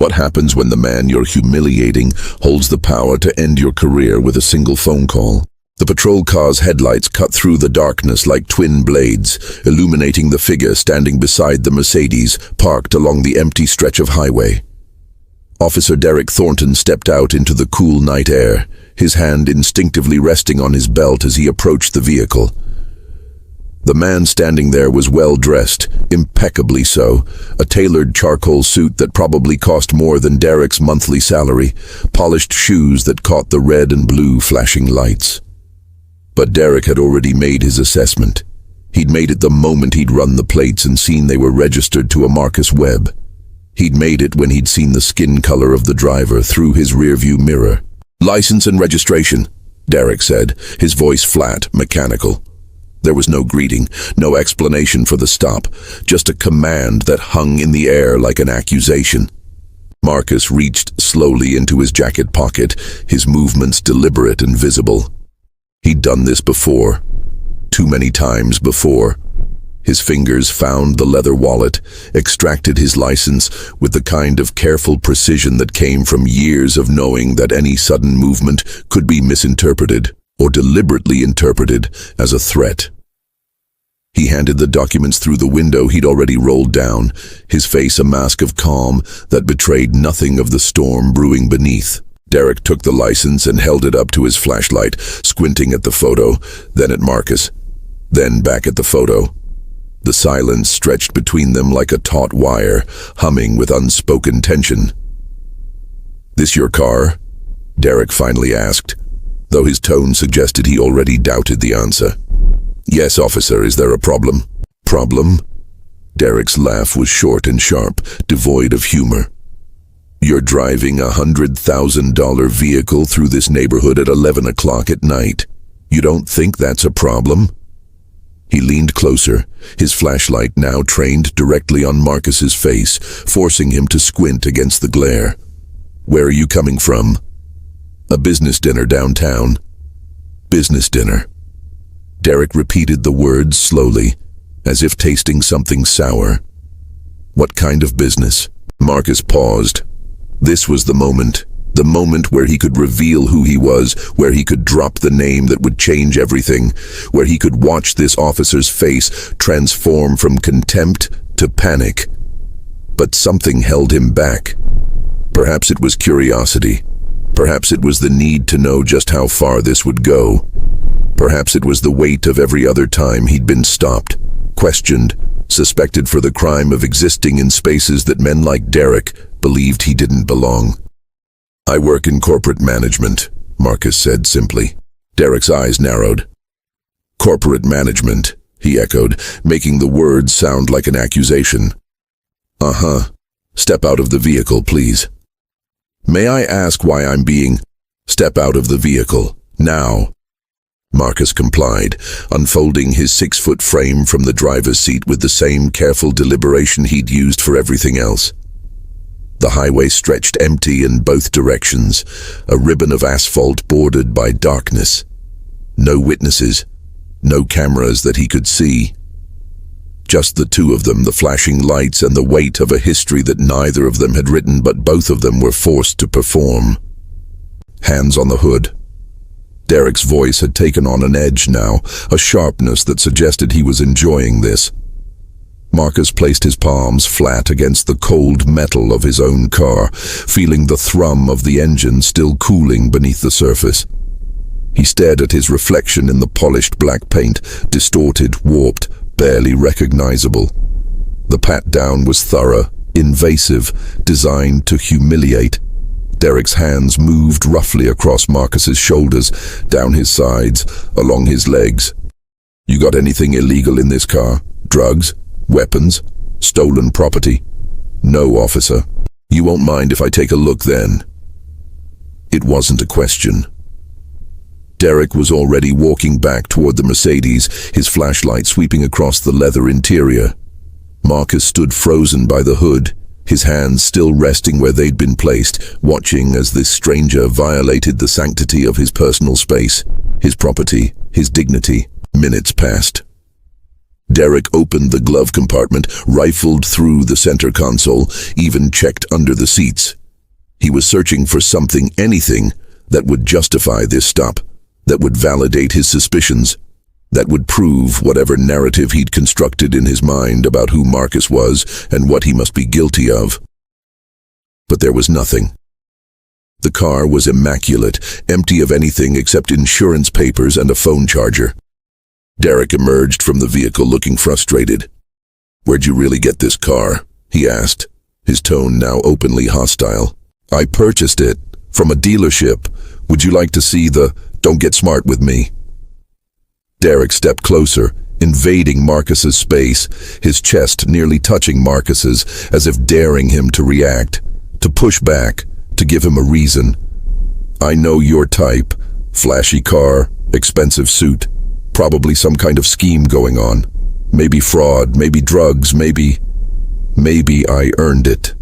What happens when the man you're humiliating holds the power to end your career with a single phone call? The patrol car's headlights cut through the darkness like twin blades, illuminating the figure standing beside the Mercedes, parked along the empty stretch of highway. Officer Derek Thornton stepped out into the cool night air, his hand instinctively resting on his belt as he approached the vehicle. The man standing there was well-dressed, impeccably so, a tailored charcoal suit that probably cost more than Derek's monthly salary, polished shoes that caught the red and blue flashing lights. But Derek had already made his assessment. He'd made it the moment he'd run the plates and seen they were registered to a Marcus Webb. He'd made it when he'd seen the skin color of the driver through his rearview mirror. "License and registration," Derek said, his voice flat, mechanical. There was no greeting, no explanation for the stop, just a command that hung in the air like an accusation. Marcus reached slowly into his jacket pocket, his movements deliberate and visible. He'd done this before, too many times before. His fingers found the leather wallet, extracted his license with the kind of careful precision that came from years of knowing that any sudden movement could be misinterpreted or deliberately interpreted as a threat. He handed the documents through the window he'd already rolled down, his face a mask of calm that betrayed nothing of the storm brewing beneath. Derek took the license and held it up to his flashlight, squinting at the photo, then at Marcus, then back at the photo. The silence stretched between them like a taut wire, humming with unspoken tension. "This your car?" Derek finally asked, though his tone suggested he already doubted the answer. "Yes, officer, is there a problem?" "Problem?" Derek's laugh was short and sharp, devoid of humor. "You're driving a $100,000 vehicle through this neighborhood at 11 o'clock at night. You don't think that's a problem?" He leaned closer, his flashlight now trained directly on Marcus's face, forcing him to squint against the glare. "Where are you coming from?" "A business dinner downtown." "Business dinner." Derek repeated the words slowly, as if tasting something sour. "What kind of business?" Marcus paused. This was the moment where he could reveal who he was, where he could drop the name that would change everything, where he could watch this officer's face transform from contempt to panic. But something held him back. Perhaps it was curiosity. Perhaps it was the need to know just how far this would go. Perhaps it was the weight of every other time he'd been stopped, questioned, suspected for the crime of existing in spaces that men like Derek believed he didn't belong. "I work in corporate management," Marcus said simply. Derek's eyes narrowed. "Corporate management," he echoed, making the words sound like an accusation. "Uh-huh. Step out of the vehicle, please." "May I ask why I'm being—" "Step out of the vehicle, now." Marcus complied, unfolding his 6-foot frame from the driver's seat with the same careful deliberation he'd used for everything else. The highway stretched empty in both directions, a ribbon of asphalt bordered by darkness. No witnesses, no cameras that he could see. Just the two of them, the flashing lights and the weight of a history that neither of them had written but both of them were forced to perform. Hands on the hood. Derek's voice had taken on an edge now, a sharpness that suggested he was enjoying this. Marcus placed his palms flat against the cold metal of his own car, feeling the thrum of the engine still cooling beneath the surface. He stared at his reflection in the polished black paint, distorted, warped, barely recognizable. The pat-down was thorough, invasive, designed to humiliate. Derek's hands moved roughly across Marcus's shoulders, down his sides, along his legs. "You got anything illegal in this car? Drugs? Weapons? Stolen property?" "No, officer." "You won't mind if I take a look then?" It wasn't a question. Derek was already walking back toward the Mercedes, his flashlight sweeping across the leather interior. Marcus stood frozen by the hood, his hands still resting where they'd been placed, watching as this stranger violated the sanctity of his personal space, his property, his dignity. Minutes passed. Derek opened the glove compartment, rifled through the center console, even checked under the seats. He was searching for something, anything, that would justify this stop, that would validate his suspicions, that would prove whatever narrative he'd constructed in his mind about who Marcus was and what he must be guilty of. But there was nothing. The car was immaculate, empty of anything except insurance papers and a phone charger. Derek emerged from the vehicle looking frustrated. "Where'd you really get this car?" he asked, his tone now openly hostile. "I purchased it from a dealership. Would you like to see the don't get smart with me?" Derek stepped closer, invading Marcus's space, his chest nearly touching Marcus's, as if daring him to react, to push back, to give him a reason. "I know your type. Flashy car, expensive suit, probably some kind of scheme going on. Maybe fraud, maybe drugs, maybe I earned it,"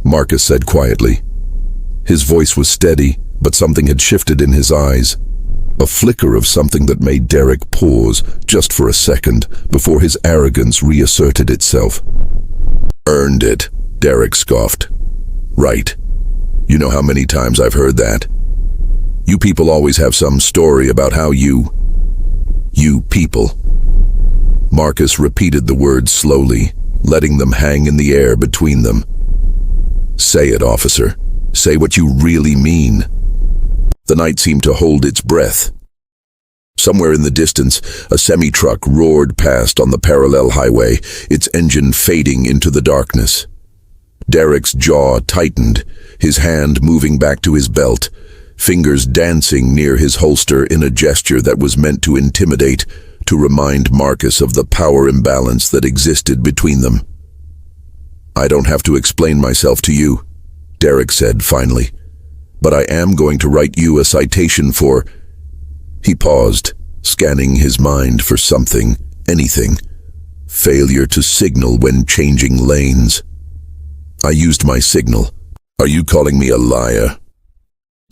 Marcus said quietly. His voice was steady, but something had shifted in his eyes. A flicker of something that made Derek pause just for a second before his arrogance reasserted itself. "Earned it," Derek scoffed. "Right. You know how many times I've heard that? You people always have some story about how you people." Marcus repeated the words slowly, letting them hang in the air between them. "Say it, officer. Say what you really mean." The night seemed to hold its breath. Somewhere in the distance, a semi-truck roared past on the parallel highway, its engine fading into the darkness. Derek's jaw tightened, his hand moving back to his belt, fingers dancing near his holster in a gesture that was meant to intimidate, to remind Marcus of the power imbalance that existed between them. "I don't have to explain myself to you," Derek said finally, "but I am going to write you a citation for—" He paused, scanning his mind for something, anything. "Failure to signal when changing lanes." "I used my signal. Are you calling me a liar?"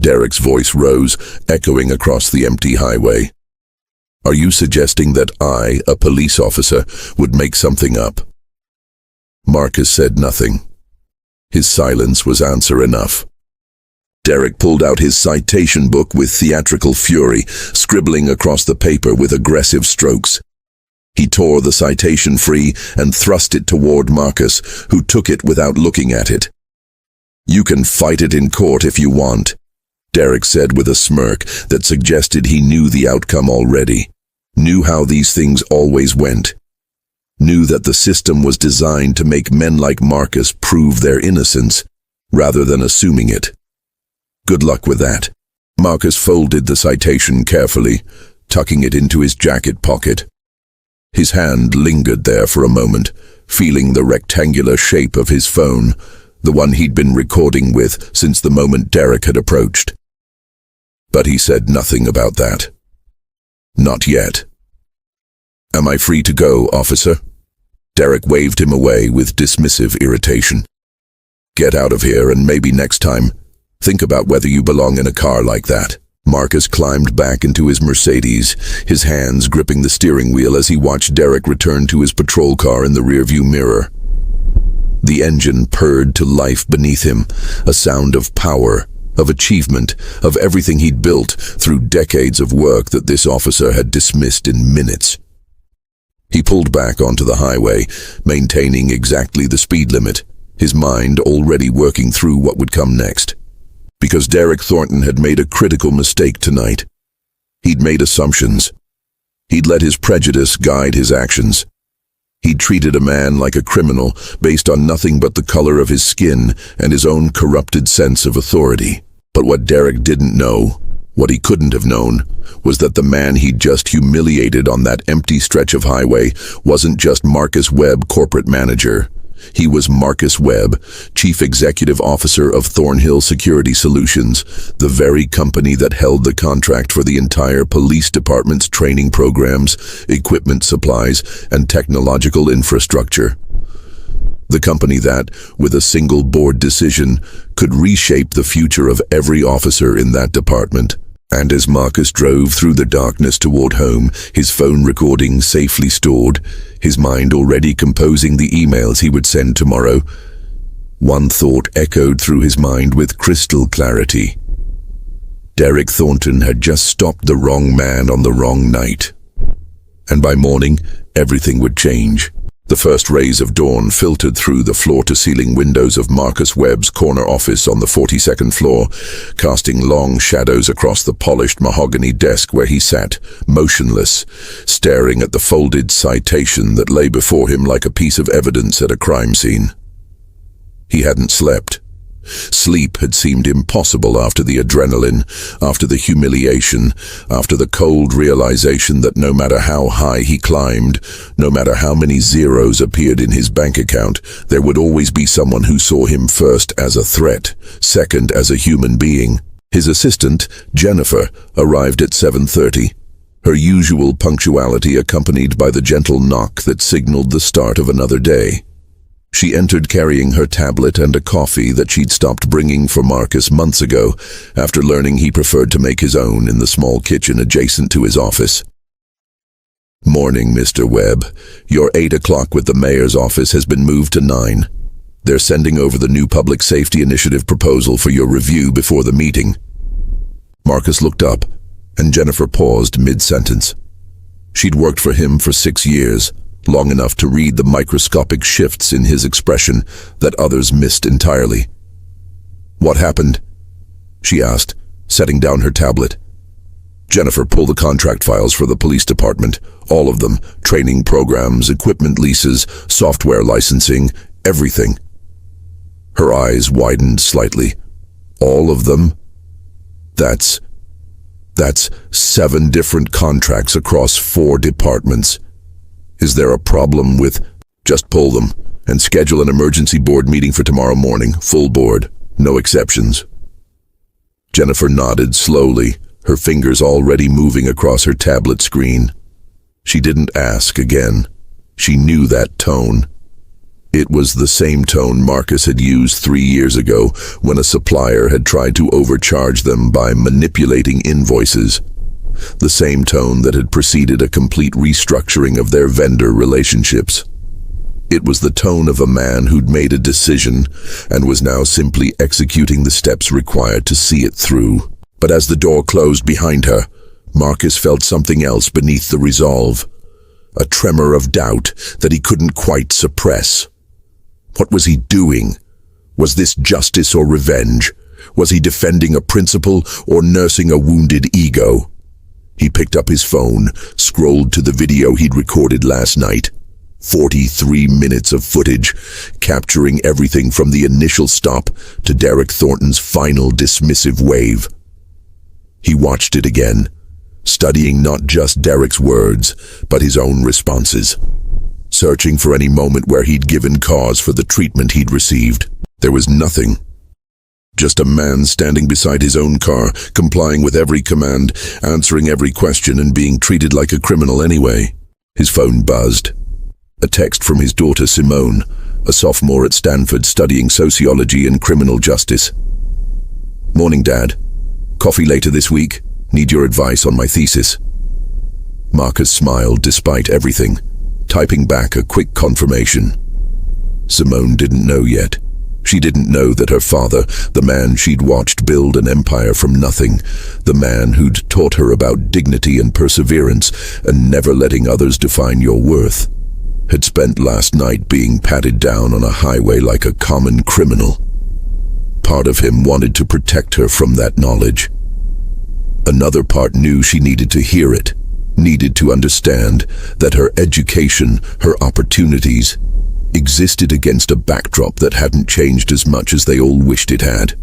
Derek's voice rose, echoing across the empty highway. "Are you suggesting that I, a police officer, would make something up?" Marcus said nothing. His silence was answer enough. Derek pulled out his citation book with theatrical fury, scribbling across the paper with aggressive strokes. He tore the citation free and thrust it toward Marcus, who took it without looking at it. "You can fight it in court if you want," Derek said with a smirk that suggested he knew the outcome already, knew how these things always went, knew that the system was designed to make men like Marcus prove their innocence, rather than assuming it. "Good luck with that." Marcus folded the citation carefully, tucking it into his jacket pocket. His hand lingered there for a moment, feeling the rectangular shape of his phone, the one he'd been recording with since the moment Derek had approached. But he said nothing about that. Not yet. "Am I free to go, officer?" Derek waved him away with dismissive irritation. "Get out of here, and maybe next time, think about whether you belong in a car like that." Marcus climbed back into his Mercedes, his hands gripping the steering wheel as he watched Derek return to his patrol car in the rearview mirror. The engine purred to life beneath him, a sound of power, of achievement, of everything he'd built through decades of work that this officer had dismissed in minutes. He pulled back onto the highway, maintaining exactly the speed limit, his mind already working through what would come next. Because Derek Thornton had made a critical mistake tonight. He'd made assumptions. He'd let his prejudice guide his actions. He'd treated a man like a criminal based on nothing but the color of his skin and his own corrupted sense of authority. But what Derek didn't know, what he couldn't have known, was that the man he'd just humiliated on that empty stretch of highway wasn't just Marcus Webb, corporate manager. He was Marcus Webb, Chief Executive Officer of Thornhill Security Solutions, the very company that held the contract for the entire police department's training programs, equipment supplies, and technological infrastructure. The company that, with a single board decision, could reshape the future of every officer in that department. And as Marcus drove through the darkness toward home, his phone recording safely stored, his mind already composing the emails he would send tomorrow, one thought echoed through his mind with crystal clarity. Derek Thornton had just stopped the wrong man on the wrong night. And by morning, everything would change. The first rays of dawn filtered through the floor-to-ceiling windows of Marcus Webb's corner office on the 42nd floor, casting long shadows across the polished mahogany desk where he sat, motionless, staring at the folded citation that lay before him like a piece of evidence at a crime scene. He hadn't slept. Sleep had seemed impossible after the adrenaline, after the humiliation, after the cold realization that no matter how high he climbed, no matter how many zeros appeared in his bank account, there would always be someone who saw him first as a threat, second as a human being. His assistant, Jennifer, arrived at 7:30, her usual punctuality accompanied by the gentle knock that signaled the start of another day. She entered carrying her tablet and a coffee that she'd stopped bringing for Marcus months ago, after learning he preferred to make his own in the small kitchen adjacent to his office. "Morning, Mr. Webb. Your 8 o'clock with the mayor's office has been moved to 9. They're sending over the new public safety initiative proposal for your review before the meeting." Marcus looked up, and Jennifer paused mid-sentence. She'd worked for him for 6 years, long enough to read the microscopic shifts in his expression that others missed entirely. "What happened?" she asked, setting down her tablet. Jennifer pulled the contract files for the police department, all of them, training programs, equipment leases, software licensing, everything. Her eyes widened slightly. "All of them? That's 7 different contracts across 4 departments. Is there a problem with—" "Just pull them and schedule an emergency board meeting for tomorrow morning, full board, no exceptions." Jennifer nodded slowly, her fingers already moving across her tablet screen. She didn't ask again. She knew that tone. It was the same tone Marcus had used 3 years ago when a supplier had tried to overcharge them by manipulating invoices. The same tone that had preceded a complete restructuring of their vendor relationships. It was the tone of a man who'd made a decision and was now simply executing the steps required to see it through. But as the door closed behind her, Marcus felt something else beneath the resolve. A tremor of doubt that he couldn't quite suppress. What was he doing? Was this justice or revenge? Was he defending a principle or nursing a wounded ego? He picked up his phone, scrolled to the video he'd recorded last night. 43 minutes of footage, capturing everything from the initial stop to Derek Thornton's final dismissive wave. He watched it again, studying not just Derek's words, but his own responses, searching for any moment where he'd given cause for the treatment he'd received. There was nothing. Just a man standing beside his own car, complying with every command, answering every question, and being treated like a criminal anyway. His phone buzzed. A text from his daughter Simone, a sophomore at Stanford studying sociology and criminal justice. "Morning, Dad. Coffee later this week. Need your advice on my thesis." Marcus smiled despite everything, typing back a quick confirmation. Simone didn't know yet. She didn't know that her father, the man she'd watched build an empire from nothing, the man who'd taught her about dignity and perseverance and never letting others define your worth, had spent last night being patted down on a highway like a common criminal. Part of him wanted to protect her from that knowledge. Another part knew she needed to hear it, needed to understand that her education, her opportunities, existed against a backdrop that hadn't changed as much as they all wished it had.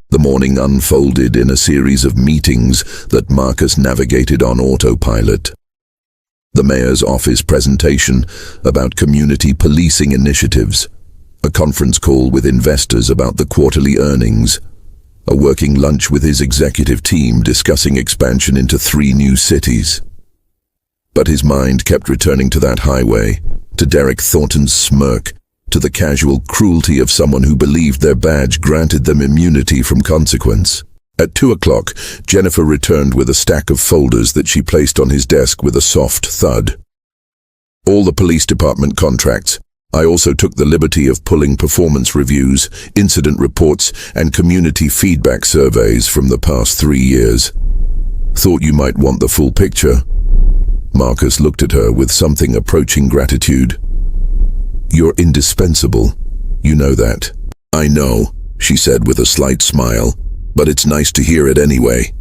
The morning unfolded in a series of meetings that Marcus navigated on autopilot. The mayor's office presentation about community policing initiatives, a conference call with investors about the quarterly earnings, a working lunch with his executive team discussing expansion into 3 new cities. But his mind kept returning to that highway, to Derek Thornton's smirk, to the casual cruelty of someone who believed their badge granted them immunity from consequence. At 2 o'clock, Jennifer returned with a stack of folders that she placed on his desk with a soft thud. All the police department contracts. I also took the liberty of pulling performance reviews, incident reports, and community feedback surveys from the past 3 years. Thought you might want the full picture. Marcus looked at her with something approaching gratitude. You're indispensable. You know that. I know, she said with a slight smile, but it's nice to hear it anyway.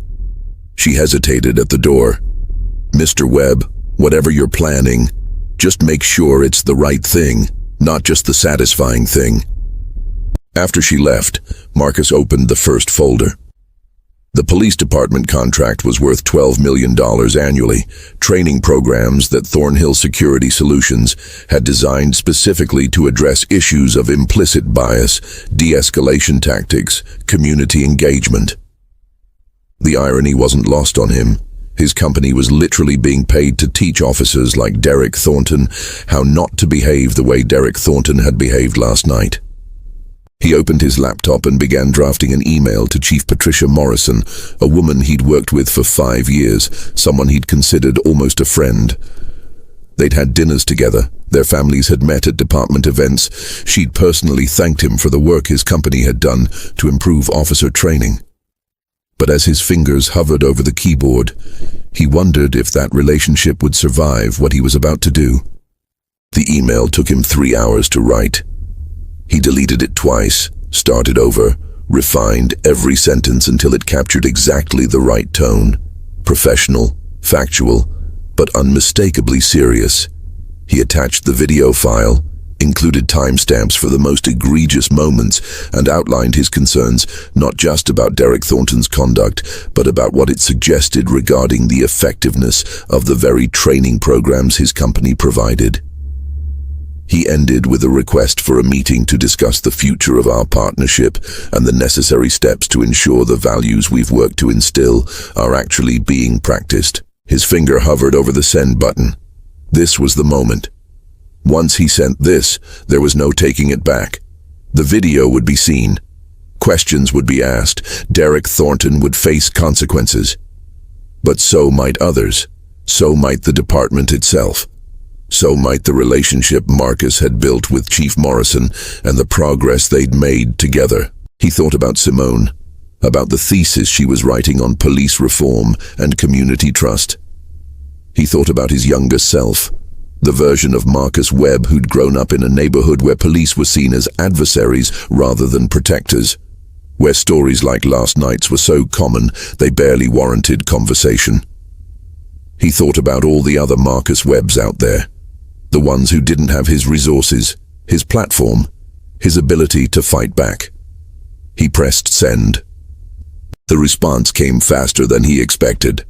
She hesitated at the door. Mr. Webb, whatever you're planning, just make sure it's the right thing, not just the satisfying thing. After she left, Marcus opened the first folder. The police department contract was worth $12 million annually, training programs that Thornhill Security Solutions had designed specifically to address issues of implicit bias, de-escalation tactics, community engagement. The irony wasn't lost on him. His company was literally being paid to teach officers like Derek Thornton how not to behave the way Derek Thornton had behaved last night. He opened his laptop and began drafting an email to Chief Patricia Morrison, a woman he'd worked with for 5 years, someone he'd considered almost a friend. They'd had dinners together. Their families had met at department events. She'd personally thanked him for the work his company had done to improve officer training. But as his fingers hovered over the keyboard, he wondered if that relationship would survive what he was about to do. The email took him 3 hours to write. He deleted it twice, started over, refined every sentence until it captured exactly the right tone. Professional, factual, but unmistakably serious. He attached the video file, included timestamps for the most egregious moments, and outlined his concerns not just about Derek Thornton's conduct, but about what it suggested regarding the effectiveness of the very training programs his company provided. He ended with a request for a meeting to discuss the future of our partnership and the necessary steps to ensure the values we've worked to instill are actually being practiced. His finger hovered over the send button. This was the moment. Once he sent this, there was no taking it back. The video would be seen. Questions would be asked. Derek Thornton would face consequences. But so might others. So might the department itself. So might the relationship Marcus had built with Chief Morrison and the progress they'd made together. He thought about Simone, about the thesis she was writing on police reform and community trust. He thought about his younger self, the version of Marcus Webb who'd grown up in a neighborhood where police were seen as adversaries rather than protectors, where stories like last night's were so common they barely warranted conversation. He thought about all the other Marcus Webbs out there, the ones who didn't have his resources, his platform, his ability to fight back. He pressed send. The response came faster than he expected.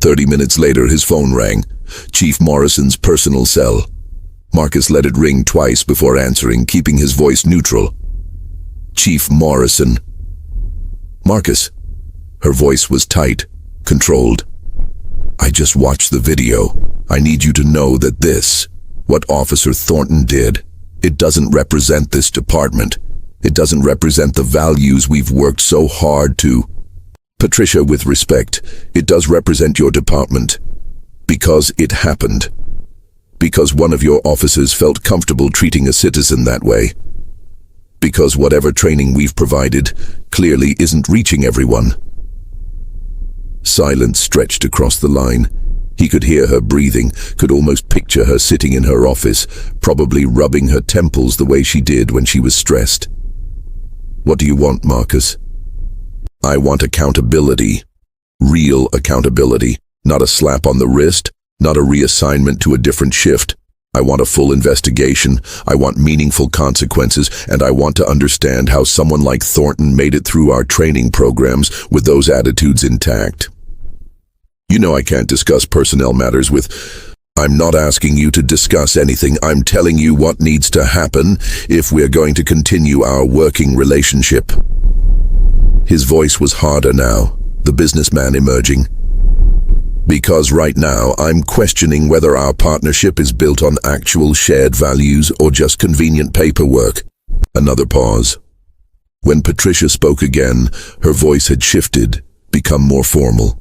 30 minutes later, his phone rang, Chief Morrison's personal cell. Marcus let it ring twice before answering, keeping his voice neutral. Chief Morrison. Marcus. Her voice was tight, controlled. I just watched the video. I need you to know that what Officer Thornton did, it doesn't represent this department. It doesn't represent the values we've worked so hard to. Patricia, with respect, it does represent your department. Because it happened. Because one of your officers felt comfortable treating a citizen that way. Because whatever training we've provided clearly isn't reaching everyone. Silence stretched across the line. He could hear her breathing, could almost picture her sitting in her office, probably rubbing her temples the way she did when she was stressed. What do you want, Marcus? I want accountability. Real accountability. Not a slap on the wrist, not a reassignment to a different shift. I want a full investigation. I want meaningful consequences, and I want to understand how someone like Thornton made it through our training programs with those attitudes intact. You know I can't discuss personnel matters with... I'm not asking you to discuss anything. I'm telling you what needs to happen if we're going to continue our working relationship. His voice was harder now, the businessman emerging. Because right now I'm questioning whether our partnership is built on actual shared values or just convenient paperwork. Another pause. When Patricia spoke again, her voice had shifted, become more formal.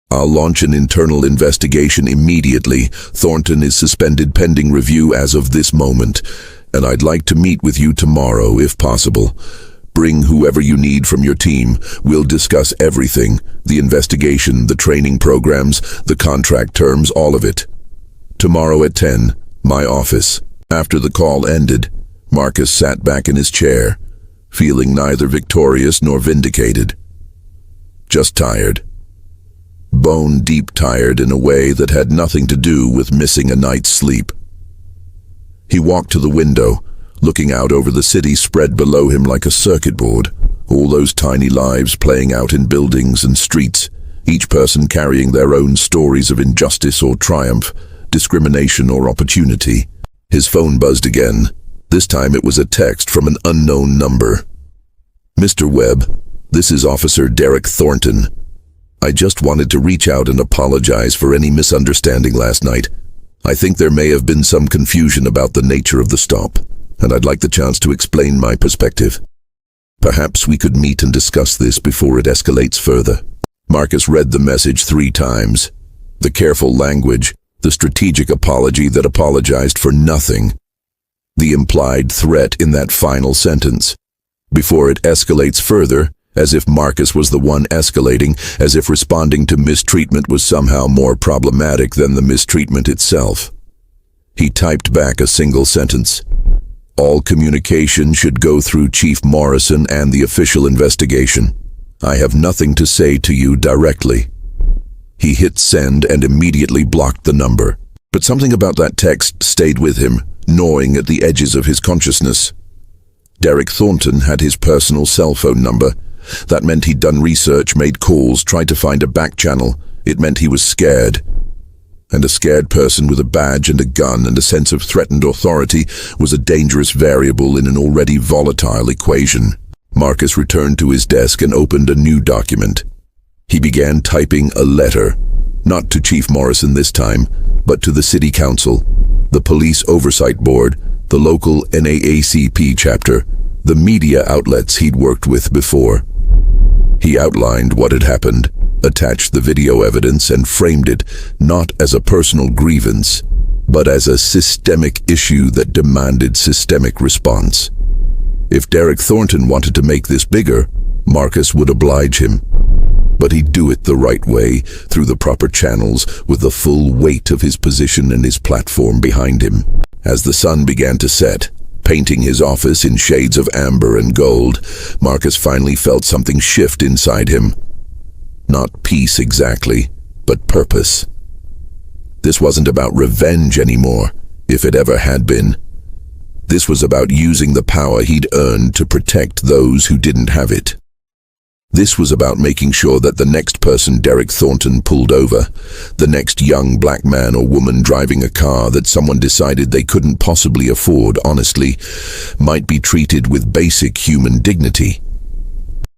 "I'll launch an internal investigation immediately. Thornton is suspended pending review as of this moment, and I'd like to meet with you tomorrow, if possible. Bring whoever you need from your team. We'll discuss everything, the investigation, the training programs, the contract terms, all of it. Tomorrow at 10, my office." After the call ended, Marcus sat back in his chair, feeling neither victorious nor vindicated. Just tired. Bone-deep tired in a way that had nothing to do with missing a night's sleep. He walked to the window, looking out over the city spread below him like a circuit board, all those tiny lives playing out in buildings and streets, each person carrying their own stories of injustice or triumph, discrimination or opportunity. His phone buzzed again. This time it was a text from an unknown number. "Mr. Webb, this is Officer Derek Thornton. I just wanted to reach out and apologize for any misunderstanding last night. I think there may have been some confusion about the nature of the stop, and I'd like the chance to explain my perspective. Perhaps we could meet and discuss this before it escalates further." Marcus read the message 3 times. The careful language, the strategic apology that apologized for nothing, the implied threat in that final sentence. Before it escalates further, as if Marcus was the one escalating, as if responding to mistreatment was somehow more problematic than the mistreatment itself. He typed back a single sentence. "All communication should go through Chief Morrison and the official investigation. I have nothing to say to you directly." He hit send and immediately blocked the number. But something about that text stayed with him, gnawing at the edges of his consciousness. Derek Thornton had his personal cell phone number. That meant he'd done research, made calls, tried to find a back channel. It meant he was scared. And a scared person with a badge and a gun and a sense of threatened authority was a dangerous variable in an already volatile equation. Marcus returned to his desk and opened a new document. He began typing a letter, not to Chief Morrison this time, but to the City Council, the Police Oversight Board, the local NAACP chapter, the media outlets he'd worked with before. He outlined what had happened, attached the video evidence, and framed it not as a personal grievance, but as a systemic issue that demanded systemic response. If Derek Thornton wanted to make this bigger, Marcus would oblige him. But he'd do it the right way, through the proper channels, with the full weight of his position and his platform behind him. As the sun began to set, painting his office in shades of amber and gold, Marcus finally felt something shift inside him. Not peace exactly, but purpose. This wasn't about revenge anymore, if it ever had been. This was about using the power he'd earned to protect those who didn't have it. This was about making sure that the next person Derek Thornton pulled over, the next young black man or woman driving a car that someone decided they couldn't possibly afford, honestly, might be treated with basic human dignity.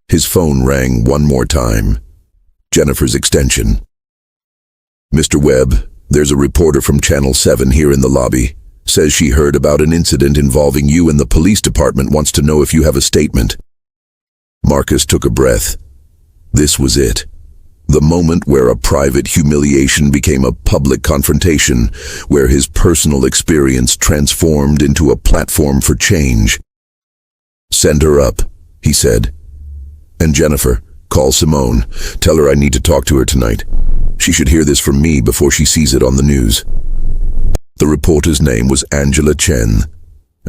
His phone rang one more time. Jennifer's extension. "Mr. Webb, there's a reporter from Channel 7 here in the lobby. Says she heard about an incident involving you and the police department, wants to know if you have a statement." Marcus took a breath. This was it. The moment where a private humiliation became a public confrontation, where his personal experience transformed into a platform for change. "Send her up," he said. "And Jennifer, call Simone. Tell her I need to talk to her tonight. She should hear this from me before she sees it on the news." The reporter's name was Angela Chen,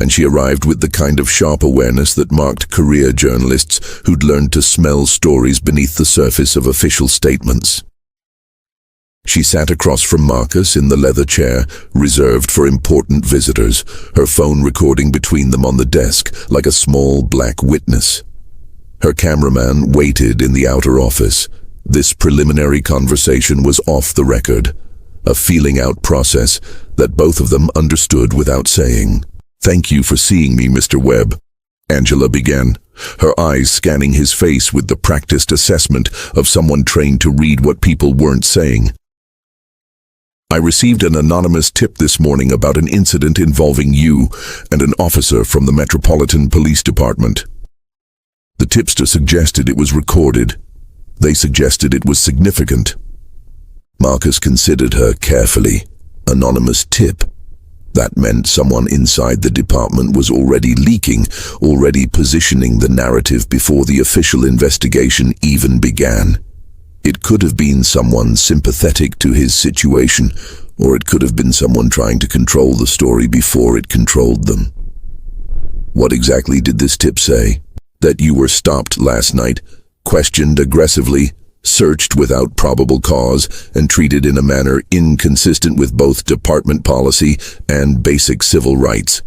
and she arrived with the kind of sharp awareness that marked career journalists who'd learned to smell stories beneath the surface of official statements. She sat across from Marcus in the leather chair, reserved for important visitors, her phone recording between them on the desk like a small black witness. Her cameraman waited in the outer office. This preliminary conversation was off the record, a feeling-out process that both of them understood without saying. "Thank you for seeing me, Mr. Webb," Angela began, her eyes scanning his face with the practiced assessment of someone trained to read what people weren't saying. "I received an anonymous tip this morning about an incident involving you and an officer from the Metropolitan Police Department. The tipster suggested it was recorded. They suggested it was significant. Marcus considered her carefully. Anonymous tip. That meant someone inside the department was already leaking, already positioning the narrative before the official investigation even began. It could have been someone sympathetic to his situation, or it could have been someone trying to control the story before it controlled them. What exactly did this tip say? That you were stopped last night, questioned aggressively, searched without probable cause, and treated in a manner inconsistent with both department policy and basic civil rights.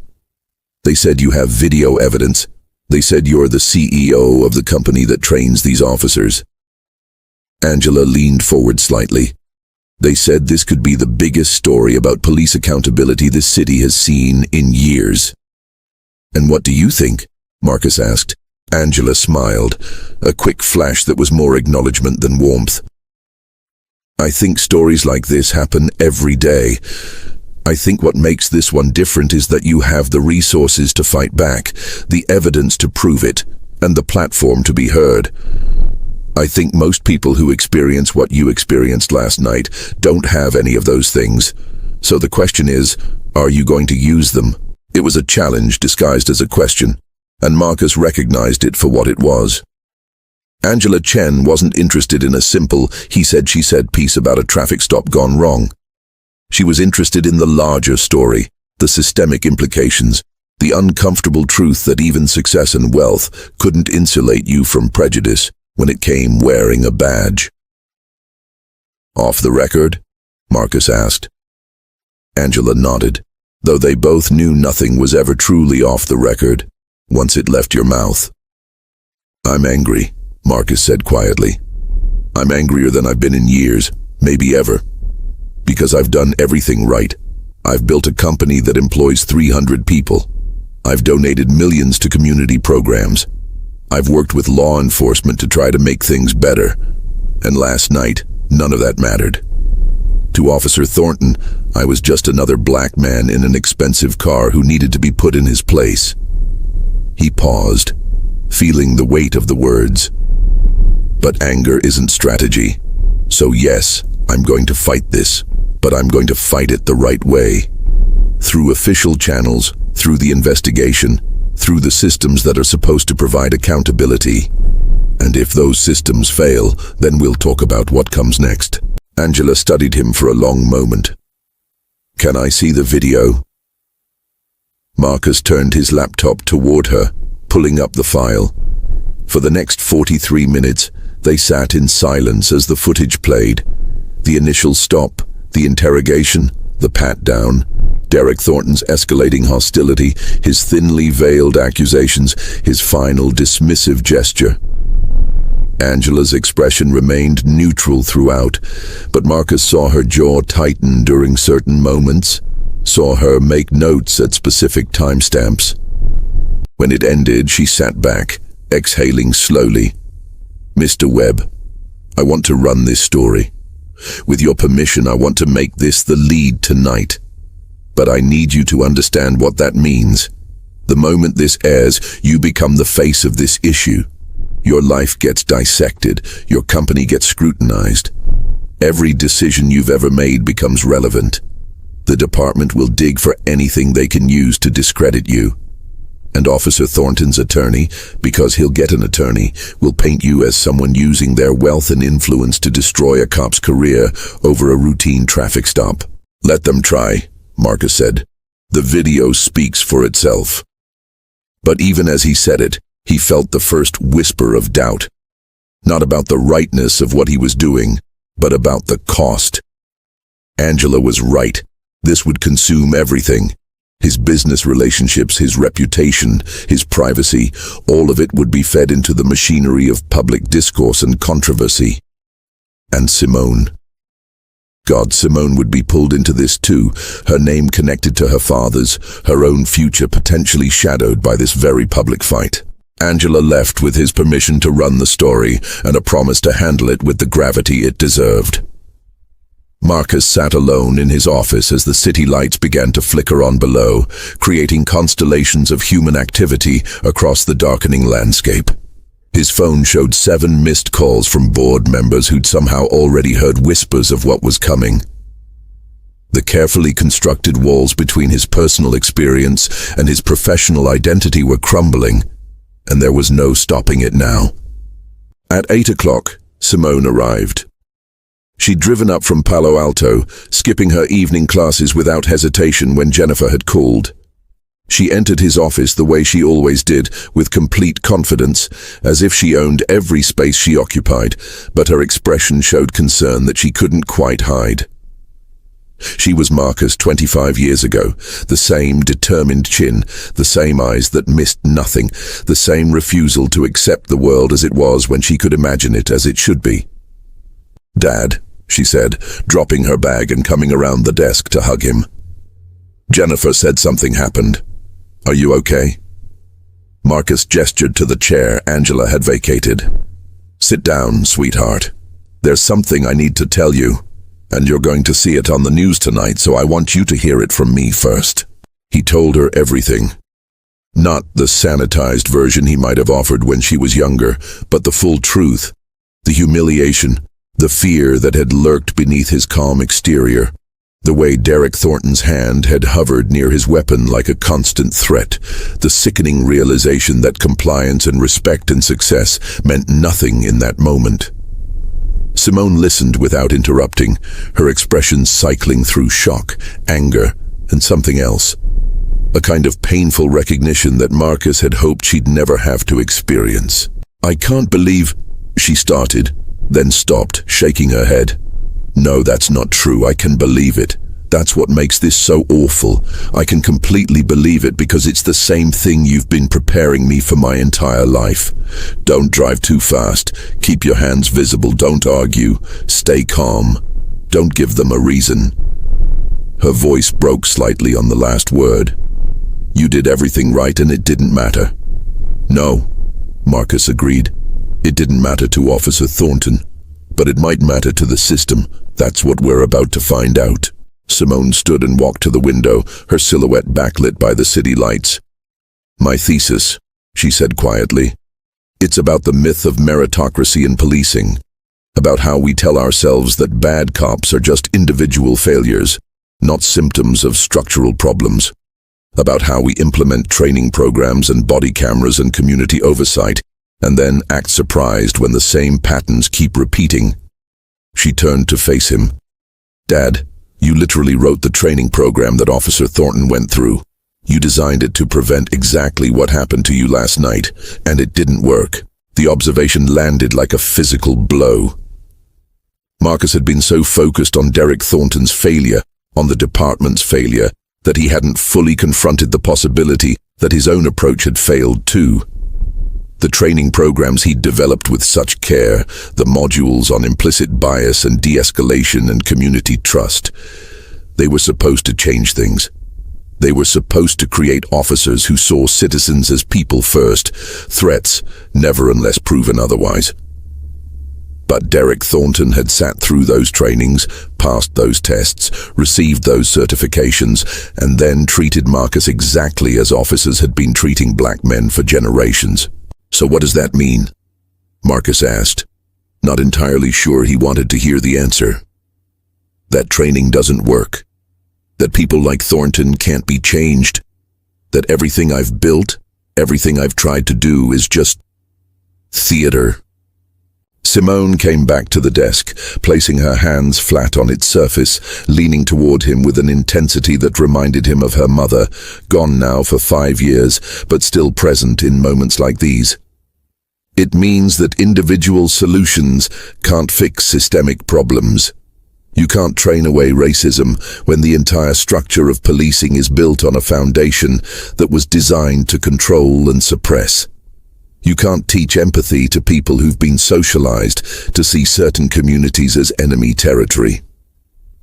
They said you have video evidence. They said you're the CEO of the company that trains these officers. Angela leaned forward slightly. They said this could be the biggest story about police accountability this city has seen in years. And what do you think? Marcus asked. Angela smiled, a quick flash that was more acknowledgement than warmth. I think stories like this happen every day. I think what makes this one different is that you have the resources to fight back, the evidence to prove it, and the platform to be heard. I think most people who experience what you experienced last night don't have any of those things. So the question is, are you going to use them? It was a challenge disguised as a question, and Marcus recognized it for what it was. Angela Chen wasn't interested in a simple he-said-she-said piece about a traffic stop gone wrong. She was interested in the larger story, the systemic implications, the uncomfortable truth that even success and wealth couldn't insulate you from prejudice when it came wearing a badge. Off the record? Marcus asked. Angela nodded, though they both knew nothing was ever truly off the record once it left your mouth. I'm angry, Marcus said quietly. I'm angrier than I've been in years, maybe ever. Because I've done everything right. I've built a company that employs 300 people. I've donated millions to community programs. I've worked with law enforcement to try to make things better. And last night, none of that mattered. To Officer Thornton, I was just another black man in an expensive car who needed to be put in his place. He paused, feeling the weight of the words. But anger isn't strategy. So yes, I'm going to fight this, but I'm going to fight it the right way. Through official channels, through the investigation, through the systems that are supposed to provide accountability. And if those systems fail, then we'll talk about what comes next. Angela studied him for a long moment. Can I see the video? Marcus turned his laptop toward her, pulling up the file. For the next 43 minutes, they sat in silence as the footage played. The initial stop, the interrogation, the pat-down, Derek Thornton's escalating hostility, his thinly veiled accusations, his final dismissive gesture. Angela's expression remained neutral throughout, but Marcus saw her jaw tighten during certain moments, saw her make notes at specific timestamps. When it ended, she sat back, exhaling slowly. Mr. Webb, I want to run this story. With your permission, I want to make this the lead tonight. But I need you to understand what that means. The moment this airs, you become the face of this issue. Your life gets dissected, your company gets scrutinized. Every decision you've ever made becomes relevant. The department will dig for anything they can use to discredit you. And Officer Thornton's attorney, because he'll get an attorney, will paint you as someone using their wealth and influence to destroy a cop's career over a routine traffic stop. Let them try, Marcus said. The video speaks for itself. But even as he said it, he felt the first whisper of doubt. Not about the rightness of what he was doing, but about the cost. Angela was right. This would consume everything. His business relationships, his reputation, his privacy, all of it would be fed into the machinery of public discourse and controversy. And Simone. God, Simone would be pulled into this too, her name connected to her father's, her own future potentially shadowed by this very public fight. Angela left with his permission to run the story and a promise to handle it with the gravity it deserved. Marcus sat alone in his office as the city lights began to flicker on below, creating constellations of human activity across the darkening landscape. His phone showed 7 missed calls from board members who'd somehow already heard whispers of what was coming. The carefully constructed walls between his personal experience and his professional identity were crumbling, and there was no stopping it now. At 8 o'clock, Simone arrived. She'd driven up from Palo Alto, skipping her evening classes without hesitation when Jennifer had called. She entered his office the way she always did, with complete confidence, as if she owned every space she occupied, but her expression showed concern that she couldn't quite hide. She was Marcus 25 years ago, the same determined chin, the same eyes that missed nothing, the same refusal to accept the world as it was when she could imagine it as it should be. "Dad," she said, dropping her bag and coming around the desk to hug him. "Jennifer said something happened. Are you okay?" Marcus gestured to the chair Angela had vacated. "Sit down, sweetheart. There's something I need to tell you, and you're going to see it on the news tonight, so I want you to hear it from me first." He told her everything. Not the sanitized version he might have offered when she was younger, but the full truth, the humiliation, the fear that had lurked beneath his calm exterior, the way Derek Thornton's hand had hovered near his weapon like a constant threat, the sickening realization that compliance and respect and success meant nothing in that moment. Simone listened without interrupting, her expressions cycling through shock, anger, and something else. A kind of painful recognition that Marcus had hoped she'd never have to experience. "I can't believe," she started, then stopped, shaking her head. "No, that's not true. I can believe it. That's what makes this so awful. I can completely believe it because it's the same thing you've been preparing me for my entire life. Don't drive too fast. Keep your hands visible. Don't argue. Stay calm. Don't give them a reason." Her voice broke slightly on the last word. "You did everything right and it didn't matter." "No," Marcus agreed. "It didn't matter to Officer Thornton, but it might matter to the system. That's what we're about to find out." Simone stood and walked to the window, her silhouette backlit by the city lights. "My thesis," she said quietly. "It's about the myth of meritocracy in policing, about how we tell ourselves that bad cops are just individual failures, not symptoms of structural problems, about how we implement training programs and body cameras and community oversight, and then act surprised when the same patterns keep repeating." She turned to face him. "Dad, you literally wrote the training program that Officer Thornton went through. You designed it to prevent exactly what happened to you last night, and it didn't work." The observation landed like a physical blow. Marcus had been so focused on Derek Thornton's failure, on the department's failure, that he hadn't fully confronted the possibility that his own approach had failed too. The training programs he'd developed with such care, the modules on implicit bias and de-escalation and community trust, they were supposed to change things. They were supposed to create officers who saw citizens as people first, threats never unless proven otherwise. But Derek Thornton had sat through those trainings, passed those tests, received those certifications, and then treated Marcus exactly as officers had been treating black men for generations. "So what does that mean?" Marcus asked, not entirely sure he wanted to hear the answer. "That training doesn't work. That people like Thornton can't be changed. That everything I've built, everything I've tried to do is just theater." Simone came back to the desk, placing her hands flat on its surface, leaning toward him with an intensity that reminded him of her mother, gone now for 5 years, but still present in moments like these. "It means that individual solutions can't fix systemic problems. You can't train away racism when the entire structure of policing is built on a foundation that was designed to control and suppress. You can't teach empathy to people who've been socialized to see certain communities as enemy territory."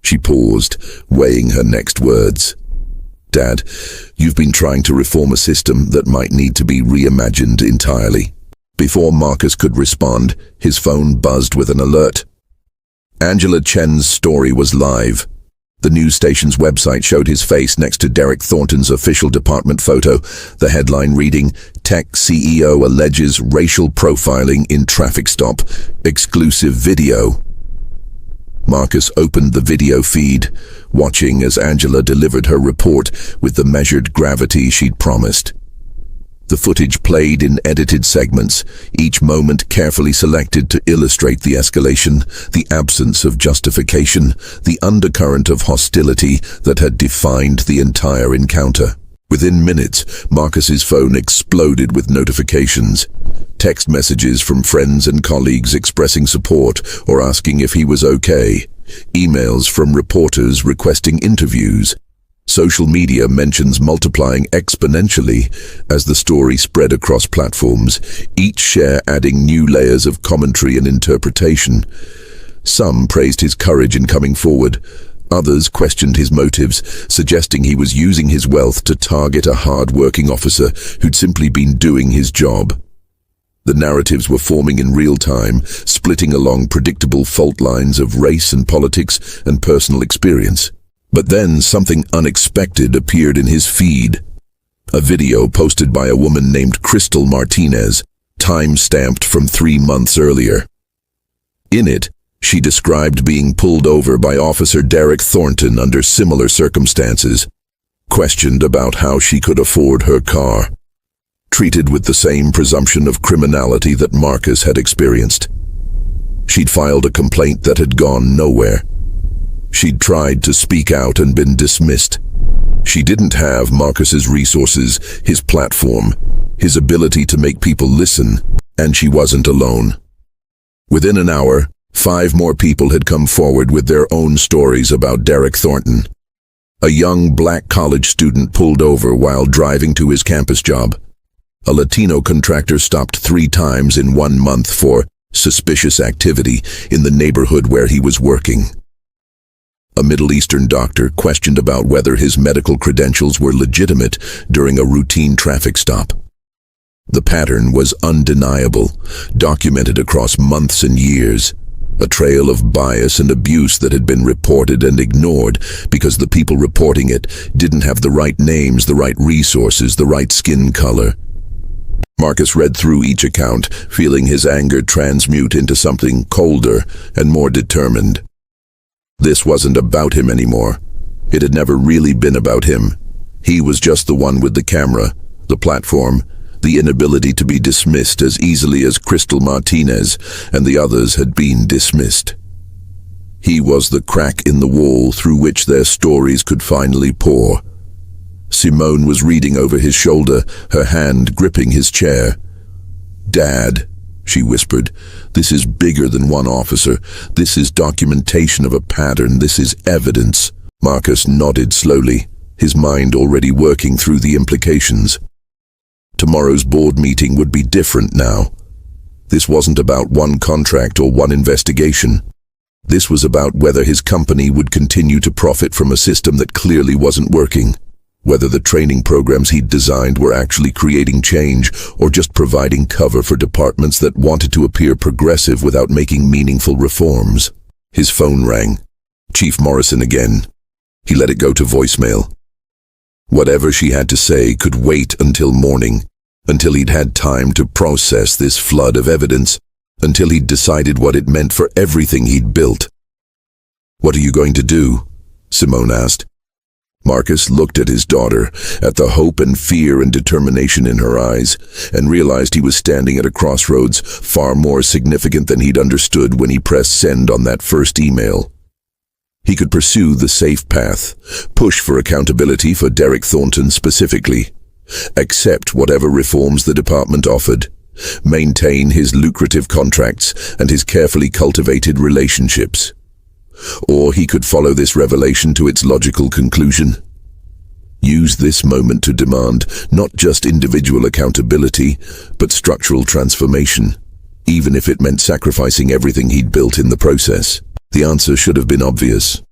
She paused, weighing her next words. "Dad, you've been trying to reform a system that might need to be reimagined entirely." Before Marcus could respond, his phone buzzed with an alert. Angela Chen's story was live. The news station's website showed his face next to Derek Thornton's official department photo, the headline reading, "Tech CEO alleges racial profiling in traffic stop. Exclusive video." Marcus opened the video feed, watching as Angela delivered her report with the measured gravity she'd promised. The footage played in edited segments, each moment carefully selected to illustrate the escalation, the absence of justification, the undercurrent of hostility that had defined the entire encounter. Within minutes, Marcus's phone exploded with notifications. Text messages from friends and colleagues expressing support or asking if he was okay. Emails from reporters requesting interviews. Social media mentions multiplying exponentially as the story spread across platforms, each share adding new layers of commentary and interpretation. Some praised his courage in coming forward. Others questioned his motives, suggesting he was using his wealth to target a hard-working officer who'd simply been doing his job. The narratives were forming in real time, splitting along predictable fault lines of race and politics and personal experience. But then something unexpected appeared in his feed. A video posted by a woman named Crystal Martinez, time-stamped from 3 months earlier. In it, she described being pulled over by Officer Derek Thornton under similar circumstances, questioned about how she could afford her car, treated with the same presumption of criminality that Marcus had experienced. She'd filed a complaint that had gone nowhere. She'd tried to speak out and been dismissed. She didn't have Marcus's resources, his platform, his ability to make people listen, and she wasn't alone. Within an hour, 5 more people had come forward with their own stories about Derek Thornton. A young black college student pulled over while driving to his campus job. A Latino contractor stopped 3 times in 1 month for suspicious activity in the neighborhood where he was working. A Middle Eastern doctor questioned about whether his medical credentials were legitimate during a routine traffic stop. The pattern was undeniable, documented across months and years, a trail of bias and abuse that had been reported and ignored because the people reporting it didn't have the right names, the right resources, the right skin color. Marcus read through each account, feeling his anger transmute into something colder and more determined. This wasn't about him anymore. It had never really been about him. He was just the one with the camera, the platform, the inability to be dismissed as easily as Crystal Martinez and the others had been dismissed. He was the crack in the wall through which their stories could finally pour. Simone was reading over his shoulder, her hand gripping his chair. "Dad," she whispered, "this is bigger than one officer. This is documentation of a pattern. This is evidence." Marcus nodded slowly, his mind already working through the implications. Tomorrow's board meeting would be different now. This wasn't about one contract or one investigation. This was about whether his company would continue to profit from a system that clearly wasn't working. Whether the training programs he'd designed were actually creating change or just providing cover for departments that wanted to appear progressive without making meaningful reforms. His phone rang. Chief Morrison again. He let it go to voicemail. Whatever she had to say could wait until morning, until he'd had time to process this flood of evidence, until he'd decided what it meant for everything he'd built. "What are you going to do?" Simone asked. Marcus looked at his daughter, at the hope and fear and determination in her eyes, and realized he was standing at a crossroads far more significant than he'd understood when he pressed send on that first email. He could pursue the safe path, push for accountability for Derek Thornton specifically, accept whatever reforms the department offered, maintain his lucrative contracts and his carefully cultivated relationships. Or he could follow this revelation to its logical conclusion. Use this moment to demand not just individual accountability, but structural transformation, even if it meant sacrificing everything he'd built in the process. The answer should have been obvious.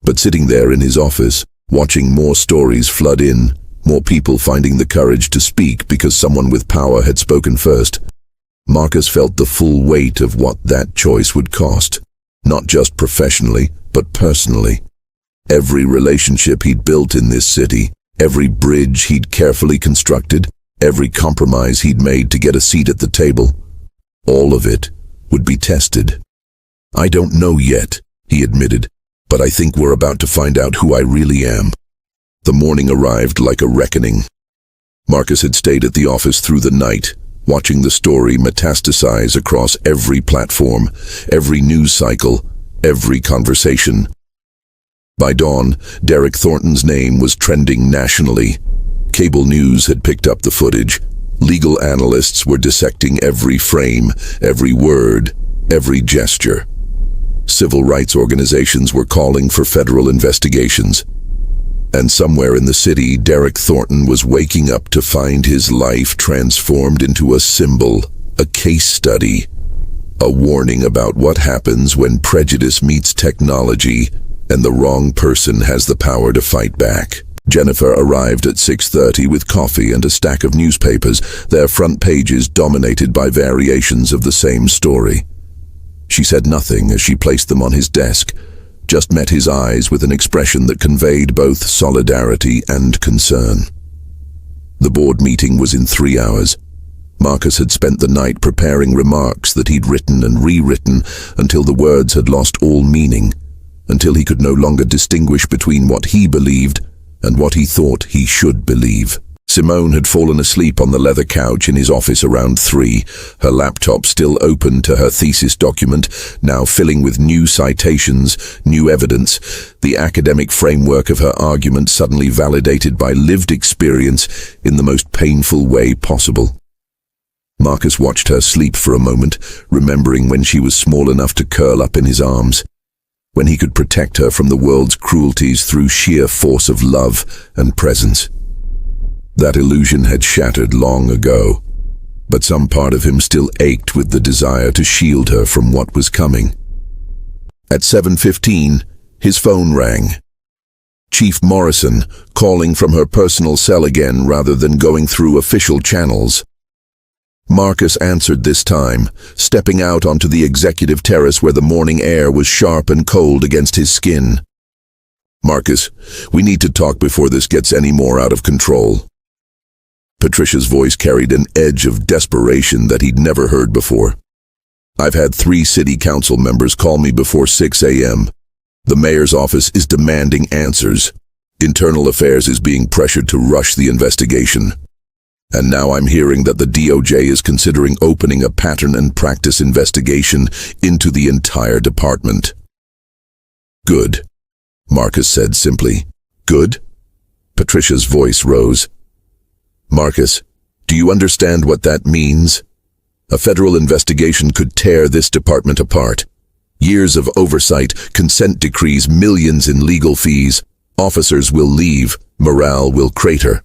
But sitting there in his office, watching more stories flood in, more people finding the courage to speak because someone with power had spoken first, Marcus felt the full weight of what that choice would cost. Not just professionally, but personally. Every relationship he'd built in this city, every bridge he'd carefully constructed, every compromise he'd made to get a seat at the table, all of it would be tested. "I don't know yet," he admitted, "but I think we're about to find out who I really am." The morning arrived like a reckoning. Marcus had stayed at the office through the night, watching the story metastasize across every platform, every news cycle, every conversation. By dawn, Derek Thornton's name was trending nationally. Cable news had picked up the footage. Legal analysts were dissecting every frame, every word, every gesture. Civil rights organizations were calling for federal investigations. And somewhere in the city, Derek Thornton was waking up to find his life transformed into a symbol, a case study, a warning about what happens when prejudice meets technology and the wrong person has the power to fight back. Jennifer arrived at 6:30 with coffee and a stack of newspapers, their front pages dominated by variations of the same story. She said nothing as she placed them on his desk, just met his eyes with an expression that conveyed both solidarity and concern. The board meeting was in 3 hours. Marcus had spent the night preparing remarks that he'd written and rewritten until the words had lost all meaning, until he could no longer distinguish between what he believed and what he thought he should believe. Simone had fallen asleep on the leather couch in his office around 3, her laptop still open to her thesis document, now filling with new citations, new evidence, the academic framework of her argument suddenly validated by lived experience in the most painful way possible. Marcus watched her sleep for a moment, remembering when she was small enough to curl up in his arms, when he could protect her from the world's cruelties through sheer force of love and presence. That illusion had shattered long ago, but some part of him still ached with the desire to shield her from what was coming. At 7:15, his phone rang. Chief Morrison, calling from her personal cell again rather than going through official channels. Marcus answered this time, stepping out onto the executive terrace where the morning air was sharp and cold against his skin. "Marcus, we need to talk before this gets any more out of control." Patricia's voice carried an edge of desperation that he'd never heard before. "I've had 3 city council members call me before 6 a.m. The mayor's office is demanding answers. Internal Affairs is being pressured to rush the investigation. And now I'm hearing that the DOJ is considering opening a pattern and practice investigation into the entire department." "Good," Marcus said simply. "Good?" Patricia's voice rose. "Marcus, do you understand what that means? A federal investigation could tear this department apart. Years of oversight, consent decrees, millions in legal fees. Officers will leave, morale will crater.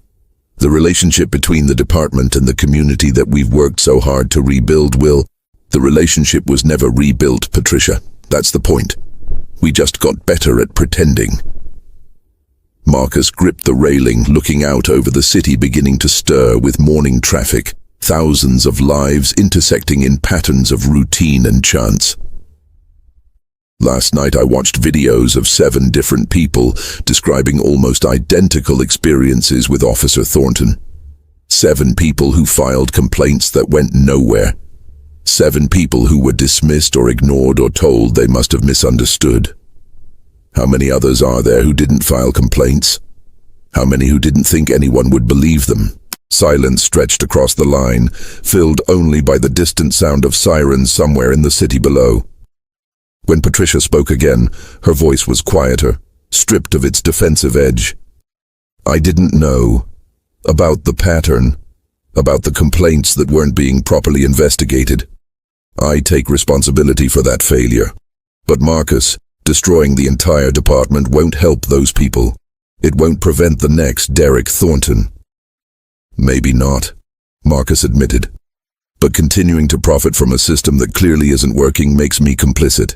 The relationship between the department and the community that we've worked so hard to rebuild will..." "The relationship was never rebuilt, Patricia. That's the point. We just got better at pretending." Marcus gripped the railing, looking out over the city beginning to stir with morning traffic, thousands of lives intersecting in patterns of routine and chance. "Last night I watched videos of 7 different people describing almost identical experiences with Officer Thornton. 7 people who filed complaints that went nowhere. 7 people who were dismissed or ignored or told they must have misunderstood. How many others are there who didn't file complaints? How many who didn't think anyone would believe them?" Silence stretched across the line, filled only by the distant sound of sirens somewhere in the city below. When Patricia spoke again, her voice was quieter, stripped of its defensive edge. "I didn't know about the pattern, about the complaints that weren't being properly investigated. I take responsibility for that failure. But Marcus, destroying the entire department won't help those people. It won't prevent the next Derek Thornton." "Maybe not," Marcus admitted. "But continuing to profit from a system that clearly isn't working makes me complicit.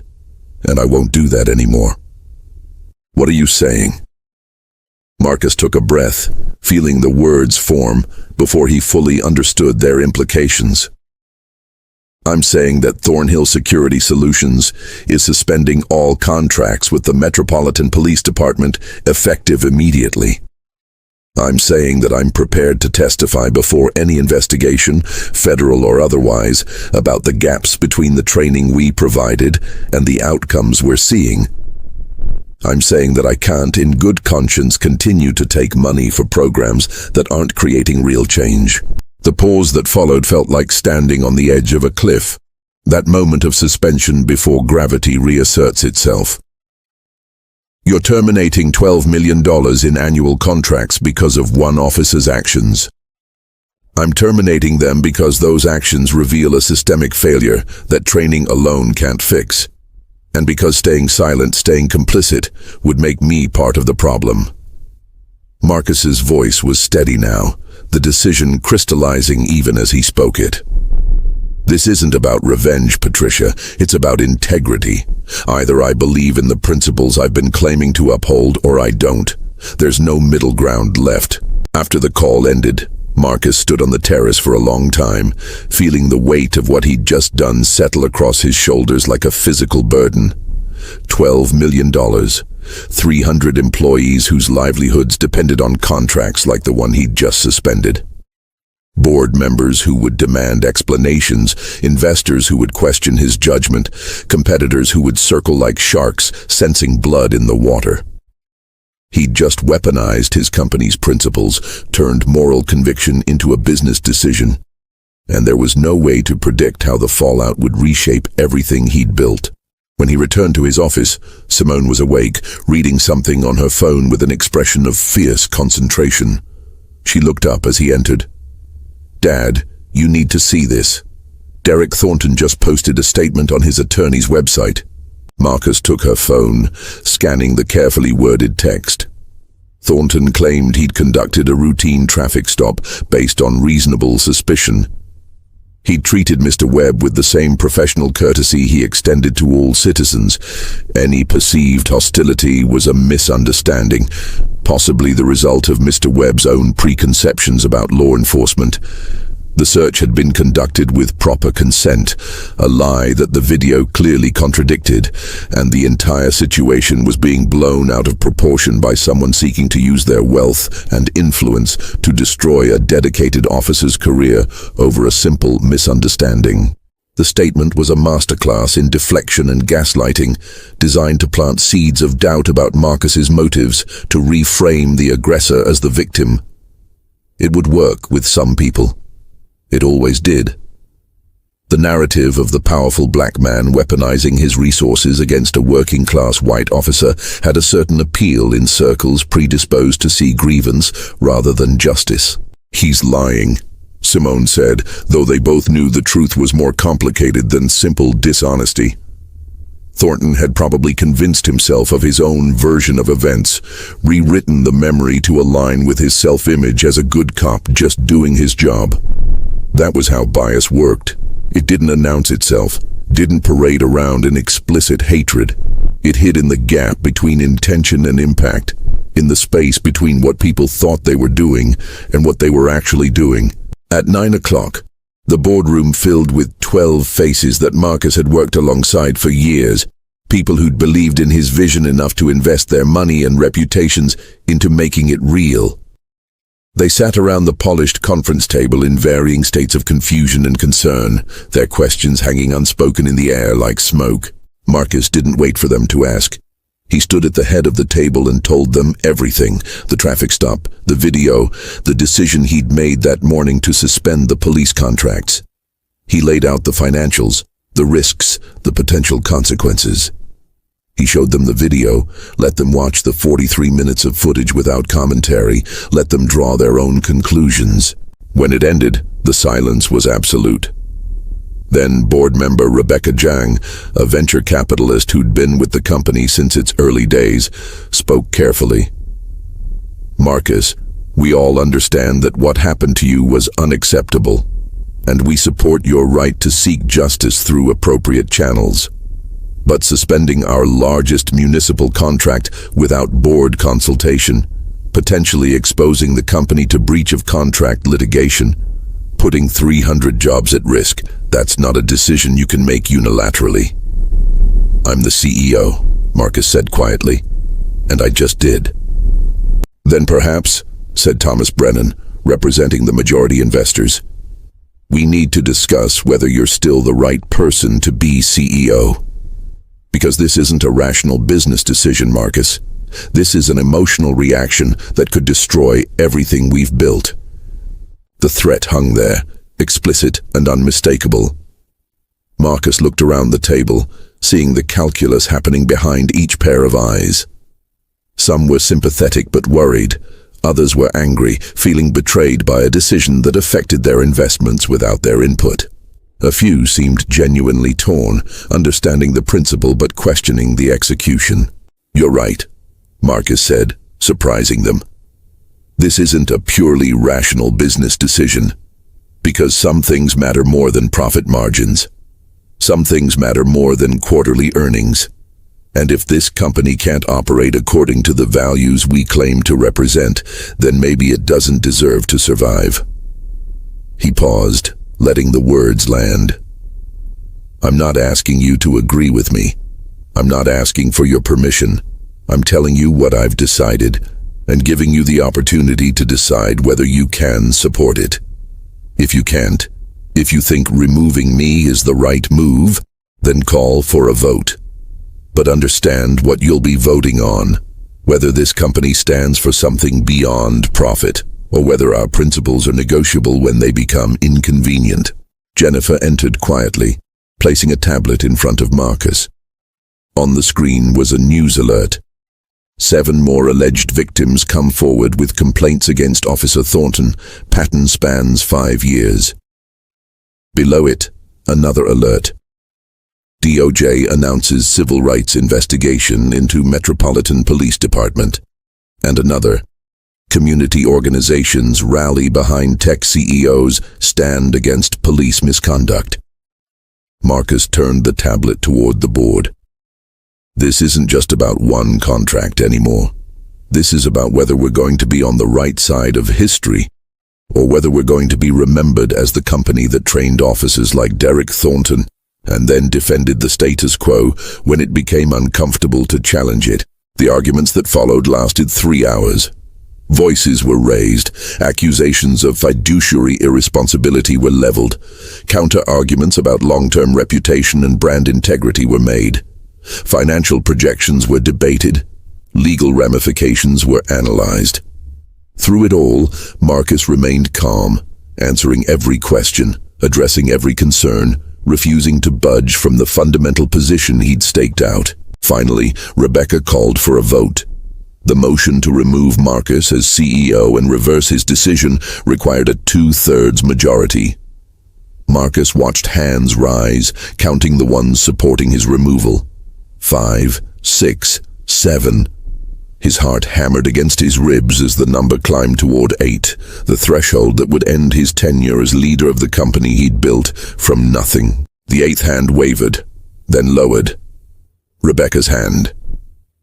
And I won't do that anymore." "What are you saying?" Marcus took a breath, feeling the words form before he fully understood their implications. I'm saying that Thornhill Security Solutions is suspending all contracts with the Metropolitan Police Department effective immediately. I'm saying that I'm prepared to testify before any investigation, federal or otherwise, about the gaps between the training we provided and the outcomes we're seeing. I'm saying that I can't, in good conscience, continue to take money for programs that aren't creating real change. The pause that followed felt like standing on the edge of a cliff, that moment of suspension before gravity reasserts itself. You're terminating $12 million in annual contracts because of one officer's actions. I'm terminating them because those actions reveal a systemic failure that training alone can't fix. And because staying silent, staying complicit, would make me part of the problem. Marcus's voice was steady now, the decision crystallizing even as he spoke it. This isn't about revenge, Patricia. It's about integrity. Either I believe in the principles I've been claiming to uphold, or I don't. There's no middle ground left. After the call ended, Marcus stood on the terrace for a long time, feeling the weight of what he'd just done settle across his shoulders like a physical burden. $12 million. 300 employees whose livelihoods depended on contracts like the one he'd just suspended. Board members who would demand explanations, investors who would question his judgment, competitors who would circle like sharks, sensing blood in the water. He'd just weaponized his company's principles, turned moral conviction into a business decision. And there was no way to predict how the fallout would reshape everything he'd built. When he returned to his office, Simone was awake, reading something on her phone with an expression of fierce concentration. She looked up as he entered. "Dad, you need to see this. Derek Thornton just posted a statement on his attorney's website." Marcus took her phone, scanning the carefully worded text. Thornton claimed he'd conducted a routine traffic stop based on reasonable suspicion. He'd treated Mr. Webb with the same professional courtesy he extended to all citizens. Any perceived hostility was a misunderstanding, possibly the result of Mr. Webb's own preconceptions about law enforcement. The search had been conducted with proper consent, a lie that the video clearly contradicted, and the entire situation was being blown out of proportion by someone seeking to use their wealth and influence to destroy a dedicated officer's career over a simple misunderstanding. The statement was a masterclass in deflection and gaslighting, designed to plant seeds of doubt about Marcus's motives, to reframe the aggressor as the victim. It would work with some people. It always did. The narrative of the powerful black man weaponizing his resources against a working-class white officer had a certain appeal in circles predisposed to see grievance rather than justice. "He's lying," Simone said, though they both knew the truth was more complicated than simple dishonesty. Thornton had probably convinced himself of his own version of events, rewritten the memory to align with his self-image as a good cop just doing his job. That was how bias worked. It didn't announce itself, didn't parade around in explicit hatred. It hid in the gap between intention and impact, in the space between what people thought they were doing and what they were actually doing. At 9 o'clock, the boardroom filled with 12 faces that Marcus had worked alongside for years, people who'd believed in his vision enough to invest their money and reputations into making it real. They sat around the polished conference table in varying states of confusion and concern, their questions hanging unspoken in the air like smoke. Marcus didn't wait for them to ask. He stood at the head of the table and told them everything: the traffic stop, the video, the decision he'd made that morning to suspend the police contracts. He laid out the financials, the risks, the potential consequences. He showed them the video, let them watch the 43 minutes of footage without commentary, let them draw their own conclusions. When it ended, the silence was absolute. Then board member Rebecca Jang, a venture capitalist who'd been with the company since its early days, spoke carefully. "Marcus, we all understand that what happened to you was unacceptable, and we support your right to seek justice through appropriate channels. But suspending our largest municipal contract without board consultation, potentially exposing the company to breach of contract litigation, putting 300 jobs at risk, That's not a decision you can make unilaterally. I'm the CEO, Marcus said quietly, and I just did. Then perhaps, said Thomas Brennan, representing the majority investors, we need to discuss whether you're still the right person to be CEO. Because this isn't a rational business decision, Marcus. This is an emotional reaction that could destroy everything we've built. The threat hung there, explicit and unmistakable. Marcus looked around the table, seeing the calculus happening behind each pair of eyes. Some were sympathetic but worried. Others were angry, feeling betrayed by a decision that affected their investments without their input. A few seemed genuinely torn, understanding the principle but questioning the execution. You're right, Marcus said, surprising them. This isn't a purely rational business decision, because some things matter more than profit margins. Some things matter more than quarterly earnings. And if this company can't operate according to the values we claim to represent, then maybe it doesn't deserve to survive. He paused, letting the words land. I'm not asking you to agree with me. I'm not asking for your permission. I'm telling you what I've decided, and giving you the opportunity to decide whether you can support it. If you can't, if you think removing me is the right move, then call for a vote. But understand what you'll be voting on, whether this company stands for something beyond profit, or whether our principles are negotiable when they become inconvenient. Jennifer entered quietly, placing a tablet in front of Marcus. On the screen was a news alert. 7 more alleged victims come forward with complaints against Officer Thornton. Pattern spans 5 years. Below it, another alert. DOJ announces civil rights investigation into Metropolitan Police Department. And another. Community organizations rally behind tech CEOs, stand against police misconduct. Marcus turned the tablet toward the board. This isn't just about one contract anymore. This is about whether we're going to be on the right side of history, or whether we're going to be remembered as the company that trained officers like Derek Thornton and then defended the status quo when it became uncomfortable to challenge it. The arguments that followed lasted 3 hours. Voices were raised, accusations of fiduciary irresponsibility were leveled, counter-arguments about long-term reputation and brand integrity were made. Financial projections were debated, legal ramifications were analyzed. Through it all, Marcus remained calm, answering every question, addressing every concern, refusing to budge from the fundamental position he'd staked out. Finally, Rebecca called for a vote. The motion to remove Marcus as CEO and reverse his decision required a 2/3 majority. Marcus watched hands rise, counting the ones supporting his removal. 5, 6, 7. His heart hammered against his ribs as the number climbed toward 8, the threshold that would end his tenure as leader of the company he'd built from nothing. The 8th hand wavered, then lowered. Rebecca's hand.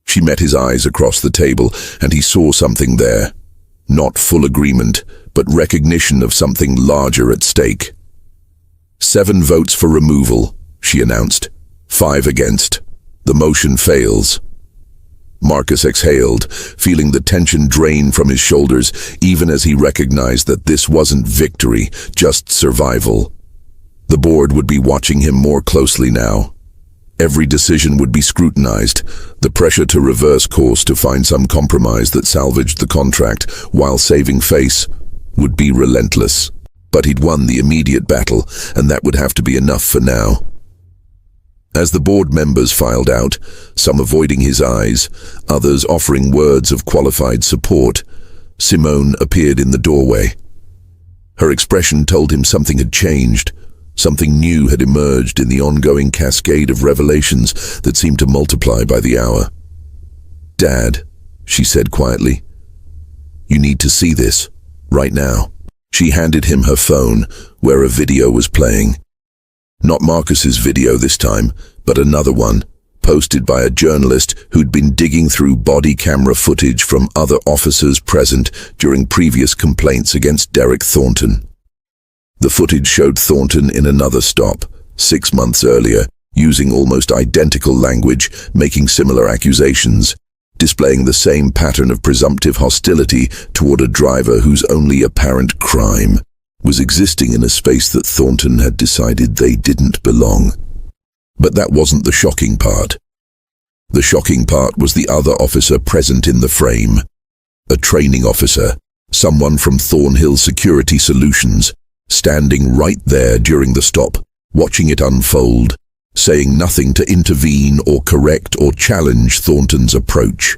She met his eyes across the table, and he saw something there. Not full agreement, but recognition of something larger at stake. 7 votes for removal, she announced. 5 against. The motion fails. Marcus exhaled, feeling the tension drain from his shoulders, even as he recognized that this wasn't victory, just survival. The board would be watching him more closely now. Every decision would be scrutinized, the pressure to reverse course to find some compromise that salvaged the contract while saving face would be relentless. But he'd won the immediate battle, and that would have to be enough for now. As the board members filed out, some avoiding his eyes, others offering words of qualified support, Simone appeared in the doorway. Her expression told him something had changed. Something new had emerged in the ongoing cascade of revelations that seemed to multiply by the hour. "Dad," she said quietly, "you need to see this, right now." She handed him her phone, where a video was playing. Not Marcus's video this time, but another one, posted by a journalist who'd been digging through body camera footage from other officers present during previous complaints against Derek Thornton. The footage showed Thornton in another stop, 6 months earlier, using almost identical language, making similar accusations, displaying the same pattern of presumptive hostility toward a driver whose only apparent crime was existing in a space that Thornton had decided they didn't belong. But that wasn't the shocking part. The shocking part was the other officer present in the frame. A training officer, someone from Thornhill Security Solutions, standing right there during the stop, watching it unfold, saying nothing to intervene or correct or challenge Thornton's approach.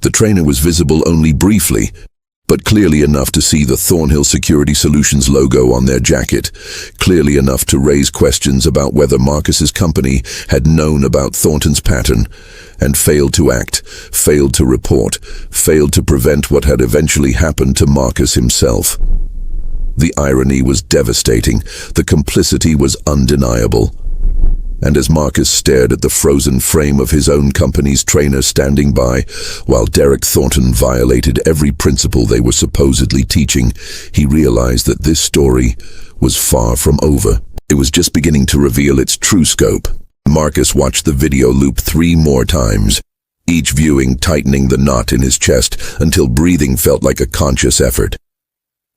The trainer was visible only briefly, but clearly enough to see the Thornhill Security Solutions logo on their jacket, clearly enough to raise questions about whether Marcus's company had known about Thornton's pattern and failed to act, failed to report, failed to prevent what had eventually happened to Marcus himself. The irony was devastating, the complicity was undeniable. And as Marcus stared at the frozen frame of his own company's trainer standing by, while Derek Thornton violated every principle they were supposedly teaching, he realized that this story was far from over. It was just beginning to reveal its true scope. Marcus watched the video loop 3 more times, each viewing tightening the knot in his chest until breathing felt like a conscious effort.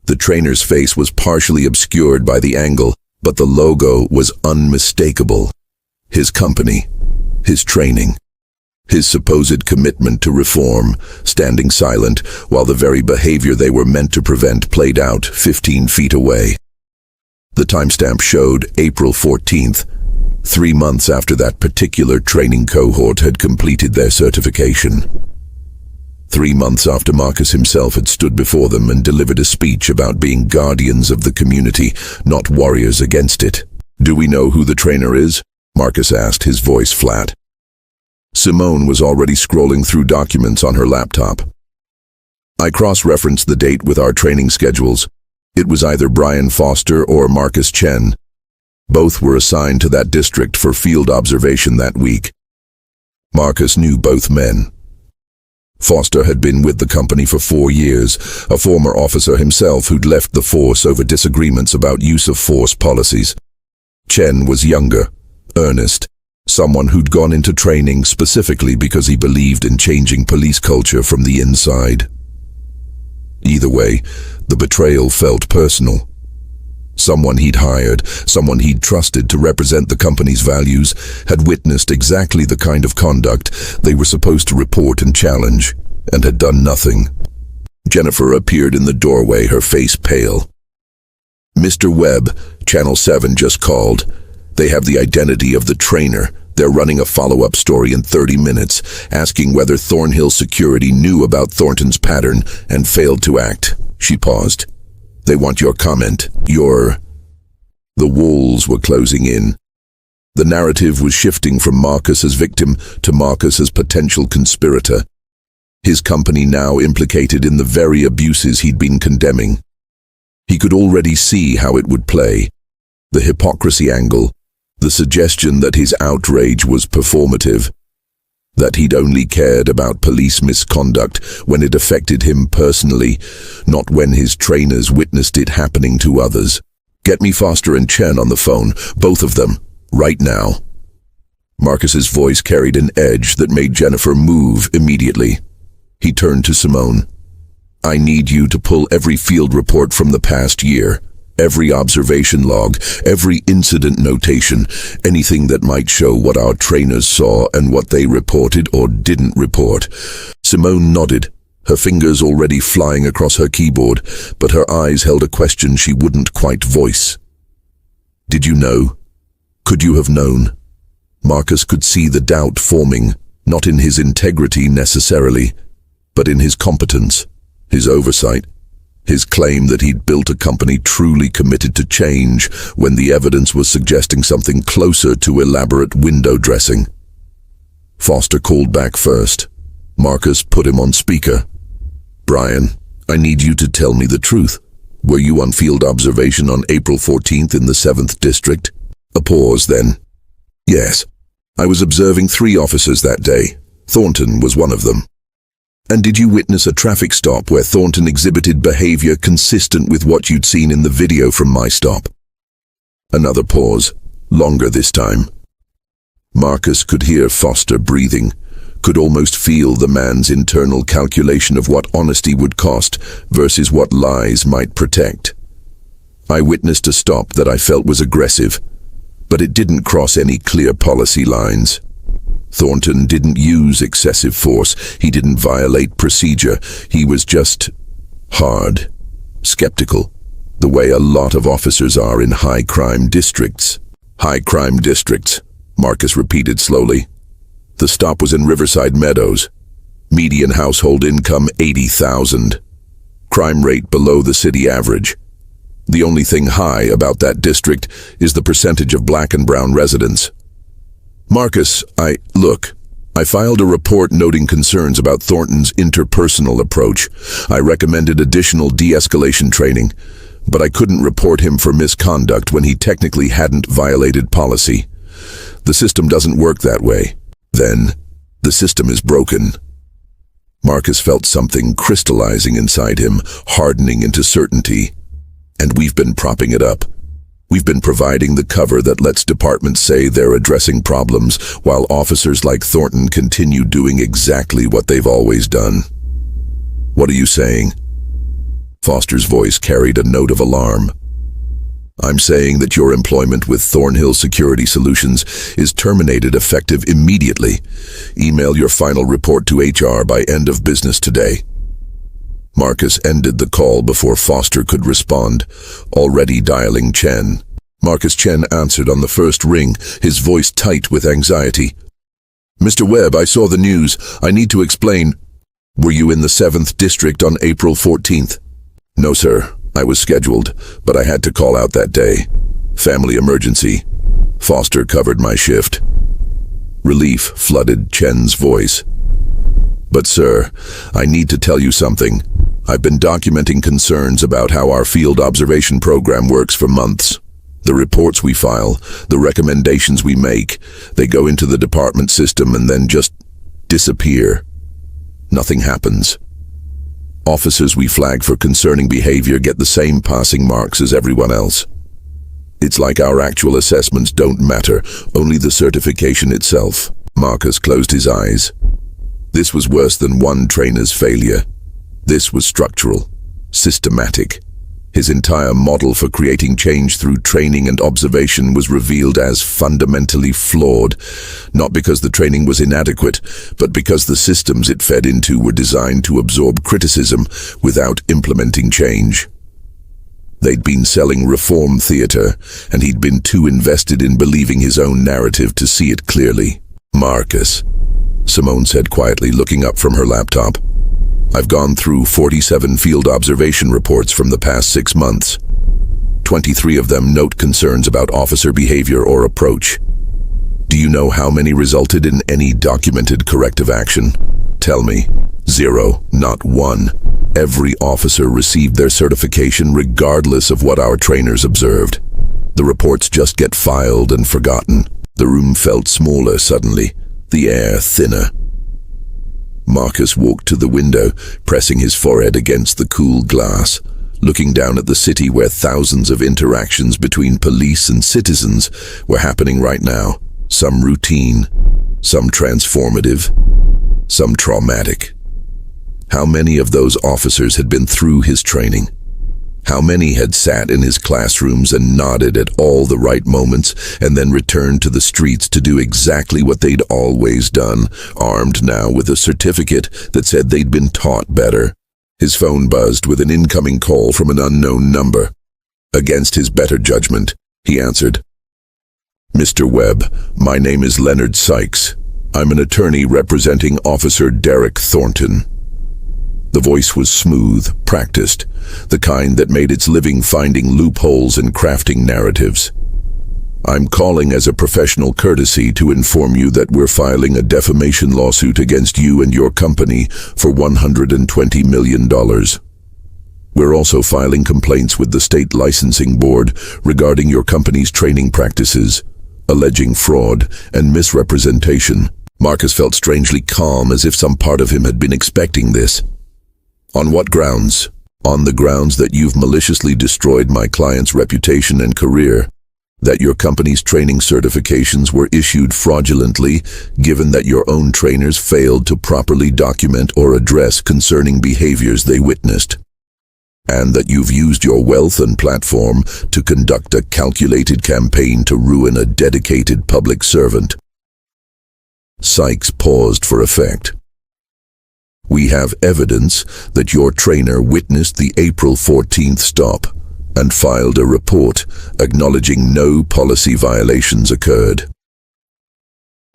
The trainer's face was partially obscured by the angle, but the logo was unmistakable. His company, his training, his supposed commitment to reform, standing silent while the very behavior they were meant to prevent played out 15 feet away. The timestamp showed April 14th, 3 months after that particular training cohort had completed their certification. 3 months after Marcus himself had stood before them and delivered a speech about being guardians of the community, not warriors against it. "Do we know who the trainer is?" Marcus asked, his voice flat. Simone was already scrolling through documents on her laptop. "I cross-referenced the date with our training schedules. It was either Brian Foster or Marcus Chen. Both were assigned to that district for field observation that week." Marcus knew both men. Foster had been with the company for 4 years, a former officer himself who'd left the force over disagreements about use of force policies. Chen was younger, earnest, someone who'd gone into training specifically because he believed in changing police culture from the inside. Either way, the betrayal felt personal. Someone he'd hired, someone he'd trusted to represent the company's values, had witnessed exactly the kind of conduct they were supposed to report and challenge, and had done nothing. Jennifer appeared in the doorway, her face pale. "Mr. Webb, Channel 7 just called. They have the identity of the trainer. They're running a follow-up story in 30 minutes, asking whether Thornhill Security knew about Thornton's pattern and failed to act." She paused. "They want your comment, your..." The walls were closing in. The narrative was shifting from Marcus as victim to Marcus as potential conspirator. His company now implicated in the very abuses he'd been condemning. He could already see how it would play. The hypocrisy angle, the suggestion that his outrage was performative, that he'd only cared about police misconduct when it affected him personally, not when his trainers witnessed it happening to others. "Get me Foster and Chen on the phone, both of them, right now." Marcus's voice carried an edge that made Jennifer move immediately. He turned to Simone. "I need you to pull every field report from the past year. Every observation log, every incident notation, anything that might show what our trainers saw and what they reported or didn't report." Simone nodded, her fingers already flying across her keyboard, but her eyes held a question she wouldn't quite voice. "Did you know? Could you have known?" Marcus could see the doubt forming, not in his integrity necessarily, but in his competence, his oversight. His claim that he'd built a company truly committed to change when the evidence was suggesting something closer to elaborate window dressing. Foster called back first. Marcus put him on speaker. "Brian, I need you to tell me the truth. Were you on field observation on April 14th in the 7th District?" A pause then. "Yes. I was observing 3 officers that day. Thornton was one of them." And did you witness a traffic stop where Thornton exhibited behavior consistent with what you'd seen in the video from my stop? Another pause, longer this time. Marcus could hear Foster breathing, could almost feel the man's internal calculation of what honesty would cost versus what lies might protect. I witnessed a stop that I felt was aggressive, but it didn't cross any clear policy lines. Thornton didn't use excessive force, he didn't violate procedure, he was just hard, skeptical, the way a lot of officers are in high-crime districts. High-crime districts, Marcus repeated slowly. The stop was in Riverside Meadows. Median household income $80,000. Crime rate below the city average. The only thing high about that district is the percentage of black and brown residents. Marcus, I filed a report noting concerns about Thornton's interpersonal approach. I recommended additional de-escalation training, but I couldn't report him for misconduct when he technically hadn't violated policy. The system doesn't work that way. Then, the system is broken. Marcus felt something crystallizing inside him, hardening into certainty. And we've been propping it up. We've been providing the cover that lets departments say they're addressing problems, while officers like Thornton continue doing exactly what they've always done. What are you saying? Foster's voice carried a note of alarm. I'm saying that your employment with Thornhill Security Solutions is terminated effective immediately. Email your final report to HR by end of business today. Marcus ended the call before Foster could respond, already dialing Chen. Marcus Chen answered on the first ring, his voice tight with anxiety. Mr. Webb, I saw the news. I need to explain. Were you in the 7th District on April 14th? No, sir. I was scheduled, but I had to call out that day. Family emergency. Foster covered my shift. Relief flooded Chen's voice. But sir, I need to tell you something. I've been documenting concerns about how our field observation program works for months. The reports we file, the recommendations we make, they go into the department system and then just disappear. Nothing happens. Officers we flag for concerning behavior get the same passing marks as everyone else. It's like our actual assessments don't matter, only the certification itself. Marcus closed his eyes. This was worse than one trainer's failure. This was structural, systematic. His entire model for creating change through training and observation was revealed as fundamentally flawed, not because the training was inadequate, but because the systems it fed into were designed to absorb criticism without implementing change. They'd been selling reform theater, and he'd been too invested in believing his own narrative to see it clearly. Marcus, Simone said quietly, looking up from her laptop. I've gone through 47 field observation reports from the past 6 months. 23 of them note concerns about officer behavior or approach. Do you know how many resulted in any documented corrective action? Tell me. 0, not 1. Every officer received their certification regardless of what our trainers observed. The reports just get filed and forgotten. The room felt smaller suddenly, the air thinner. Marcus walked to the window, pressing his forehead against the cool glass, looking down at the city where thousands of interactions between police and citizens were happening right now. Some routine, some transformative, some traumatic. How many of those officers had been through his training? How many had sat in his classrooms and nodded at all the right moments and then returned to the streets to do exactly what they'd always done, armed now with a certificate that said they'd been taught better? His phone buzzed with an incoming call from an unknown number. Against his better judgment, he answered. Mr. Webb, my name is Leonard Sykes. I'm an attorney representing Officer Derek Thornton. The voice was smooth, practiced, the kind that made its living finding loopholes and crafting narratives. I'm calling as a professional courtesy to inform you that we're filing a defamation lawsuit against you and your company for $120 million. We're also filing complaints with the State Licensing Board regarding your company's training practices, alleging fraud and misrepresentation. Marcus felt strangely calm, as if some part of him had been expecting this. On what grounds? On the grounds that you've maliciously destroyed my client's reputation and career, that your company's training certifications were issued fraudulently, given that your own trainers failed to properly document or address concerning behaviors they witnessed, and that you've used your wealth and platform to conduct a calculated campaign to ruin a dedicated public servant. Sykes paused for effect. We have evidence that your trainer witnessed the April 14th stop and filed a report acknowledging no policy violations occurred.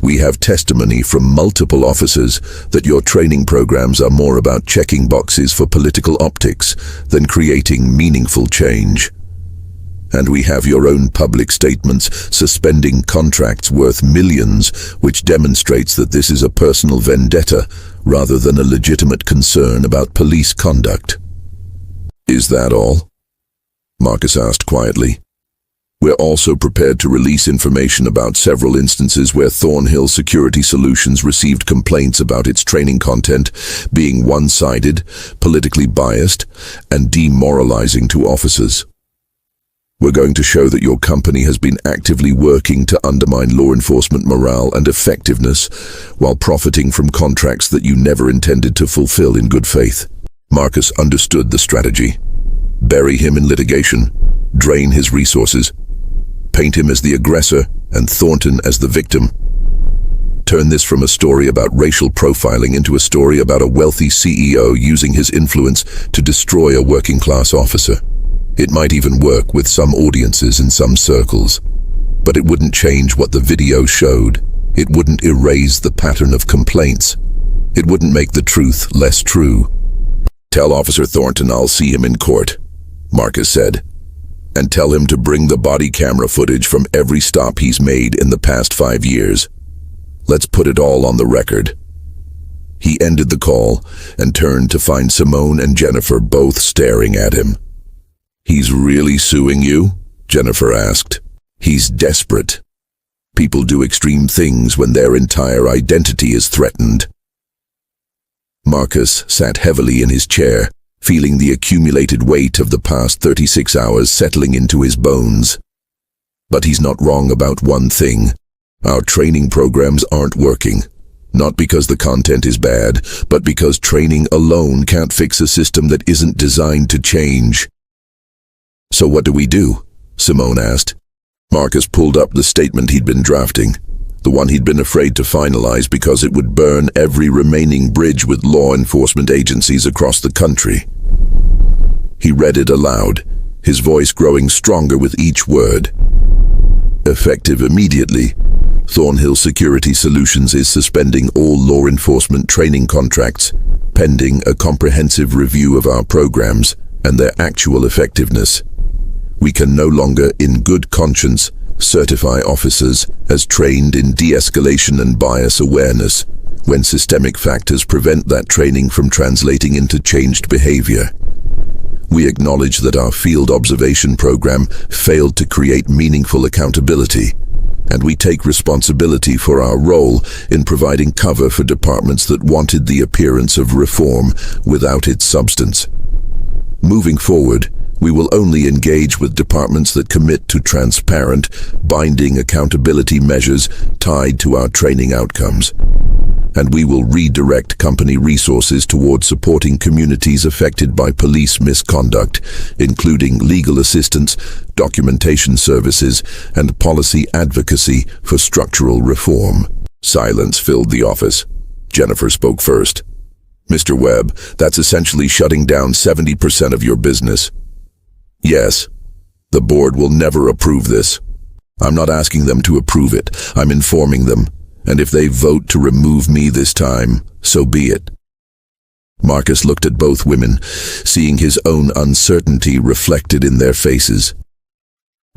We have testimony from multiple officers that your training programs are more about checking boxes for political optics than creating meaningful change. And we have your own public statements suspending contracts worth millions, which demonstrates that this is a personal vendetta rather than a legitimate concern about police conduct. Is that all? Marcus asked quietly. We're also prepared to release information about several instances where Thornhill Security Solutions received complaints about its training content being one-sided, politically biased, and demoralizing to officers. We're going to show that your company has been actively working to undermine law enforcement morale and effectiveness while profiting from contracts that you never intended to fulfill in good faith. Marcus understood the strategy. Bury him in litigation, drain his resources, paint him as the aggressor and Thornton as the victim. Turn this from a story about racial profiling into a story about a wealthy CEO using his influence to destroy a working-class officer. It might even work with some audiences in some circles, but it wouldn't change what the video showed. It wouldn't erase the pattern of complaints. It wouldn't make the truth less true. Tell Officer Thornton I'll see him in court, Marcus said, and tell him to bring the body camera footage from every stop he's made in the past 5 years. Let's put it all on the record. He ended the call and turned to find Simone and Jennifer both staring at him. He's really suing you? Jennifer asked. He's desperate. People do extreme things when their entire identity is threatened. Marcus sat heavily in his chair, feeling the accumulated weight of the past 36 hours settling into his bones. But he's not wrong about one thing. Our training programs aren't working. Not because the content is bad, but because training alone can't fix a system that isn't designed to change. So what do we do? Simone asked. Marcus pulled up the statement he'd been drafting, the one he'd been afraid to finalize because it would burn every remaining bridge with law enforcement agencies across the country. He read it aloud, his voice growing stronger with each word. Effective immediately, Thornhill Security Solutions is suspending all law enforcement training contracts, pending a comprehensive review of our programs and their actual effectiveness. We can no longer, in good conscience, certify officers as trained in de-escalation and bias awareness when systemic factors prevent that training from translating into changed behavior. We acknowledge that our field observation program failed to create meaningful accountability, and we take responsibility for our role in providing cover for departments that wanted the appearance of reform without its substance. Moving forward, we will only engage with departments that commit to transparent, binding accountability measures tied to our training outcomes. And we will redirect company resources toward supporting communities affected by police misconduct, including legal assistance, documentation services, and policy advocacy for structural reform. Silence filled the office. Jennifer spoke first. Mr. Webb, that's essentially shutting down 70% of your business. Yes, the board will never approve this. I'm not asking them to approve it. I'm informing them. And if they vote to remove me this time, so be it. Marcus looked at both women, seeing his own uncertainty reflected in their faces.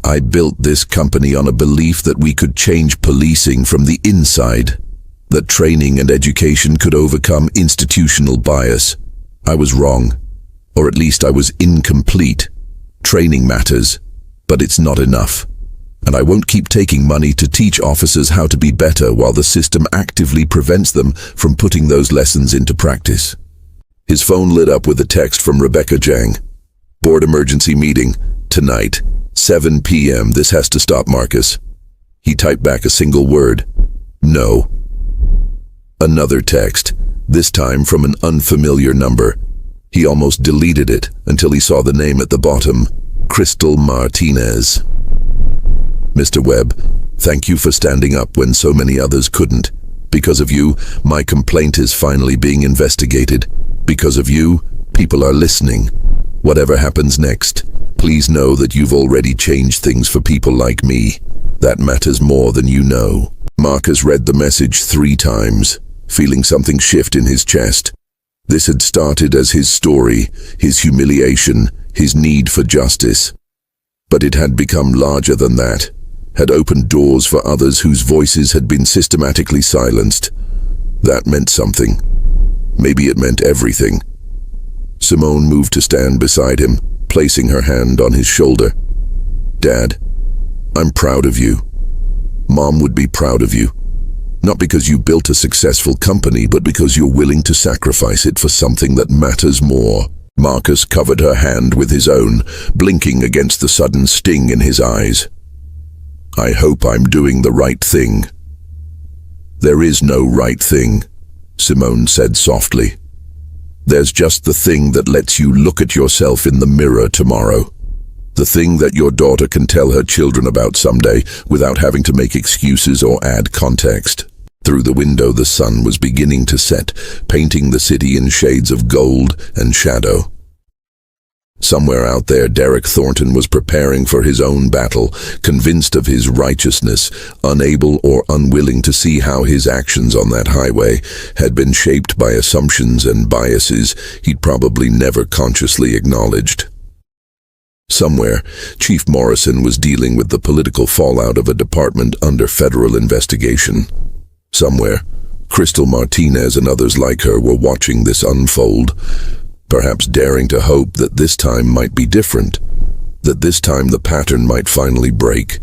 I built this company on a belief that we could change policing from the inside, that training and education could overcome institutional bias. I was wrong, or at least I was incomplete. Training matters, but it's not enough. And I won't keep taking money to teach officers how to be better while the system actively prevents them from putting those lessons into practice. His phone lit up with a text from Rebecca Jang. Board emergency meeting, tonight, 7 p.m. This has to stop, Marcus. He typed back a single word. No. Another text, this time from an unfamiliar number. He almost deleted it until he saw the name at the bottom, Crystal Martinez. Mr. Webb, thank you for standing up when so many others couldn't. Because of you, my complaint is finally being investigated. Because of you, people are listening. Whatever happens next, please know that you've already changed things for people like me. That matters more than you know. Marcus read the message 3 times, feeling something shift in his chest. This had started as his story, his humiliation, his need for justice. But it had become larger than that, had opened doors for others whose voices had been systematically silenced. That meant something. Maybe it meant everything. Simone moved to stand beside him, placing her hand on his shoulder. Dad, I'm proud of you. Mom would be proud of you. Not because you built a successful company, but because you're willing to sacrifice it for something that matters more. Marcus covered her hand with his own, blinking against the sudden sting in his eyes. I hope I'm doing the right thing. There is no right thing, Simone said softly. There's just the thing that lets you look at yourself in the mirror tomorrow. The thing that your daughter can tell her children about someday without having to make excuses or add context. Through the window, the sun was beginning to set, painting the city in shades of gold and shadow. Somewhere out there, Derek Thornton was preparing for his own battle, convinced of his righteousness, unable or unwilling to see how his actions on that highway had been shaped by assumptions and biases he'd probably never consciously acknowledged. Somewhere, Chief Morrison was dealing with the political fallout of a department under federal investigation. Somewhere, Crystal Martinez and others like her were watching this unfold, perhaps daring to hope that this time might be different, that this time the pattern might finally break.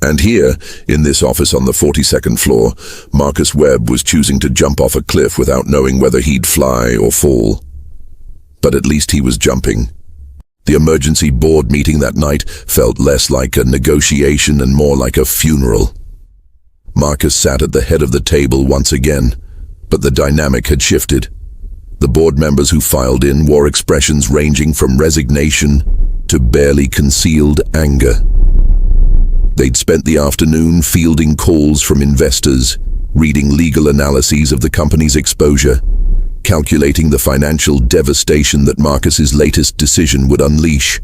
And here, in this office on the 42nd floor, Marcus Webb was choosing to jump off a cliff without knowing whether he'd fly or fall. But at least he was jumping. The emergency board meeting that night felt less like a negotiation and more like a funeral. Marcus sat at the head of the table once again, but the dynamic had shifted. The board members who filed in wore expressions ranging from resignation to barely concealed anger. They'd spent the afternoon fielding calls from investors, reading legal analyses of the company's exposure, calculating the financial devastation that Marcus's latest decision would unleash.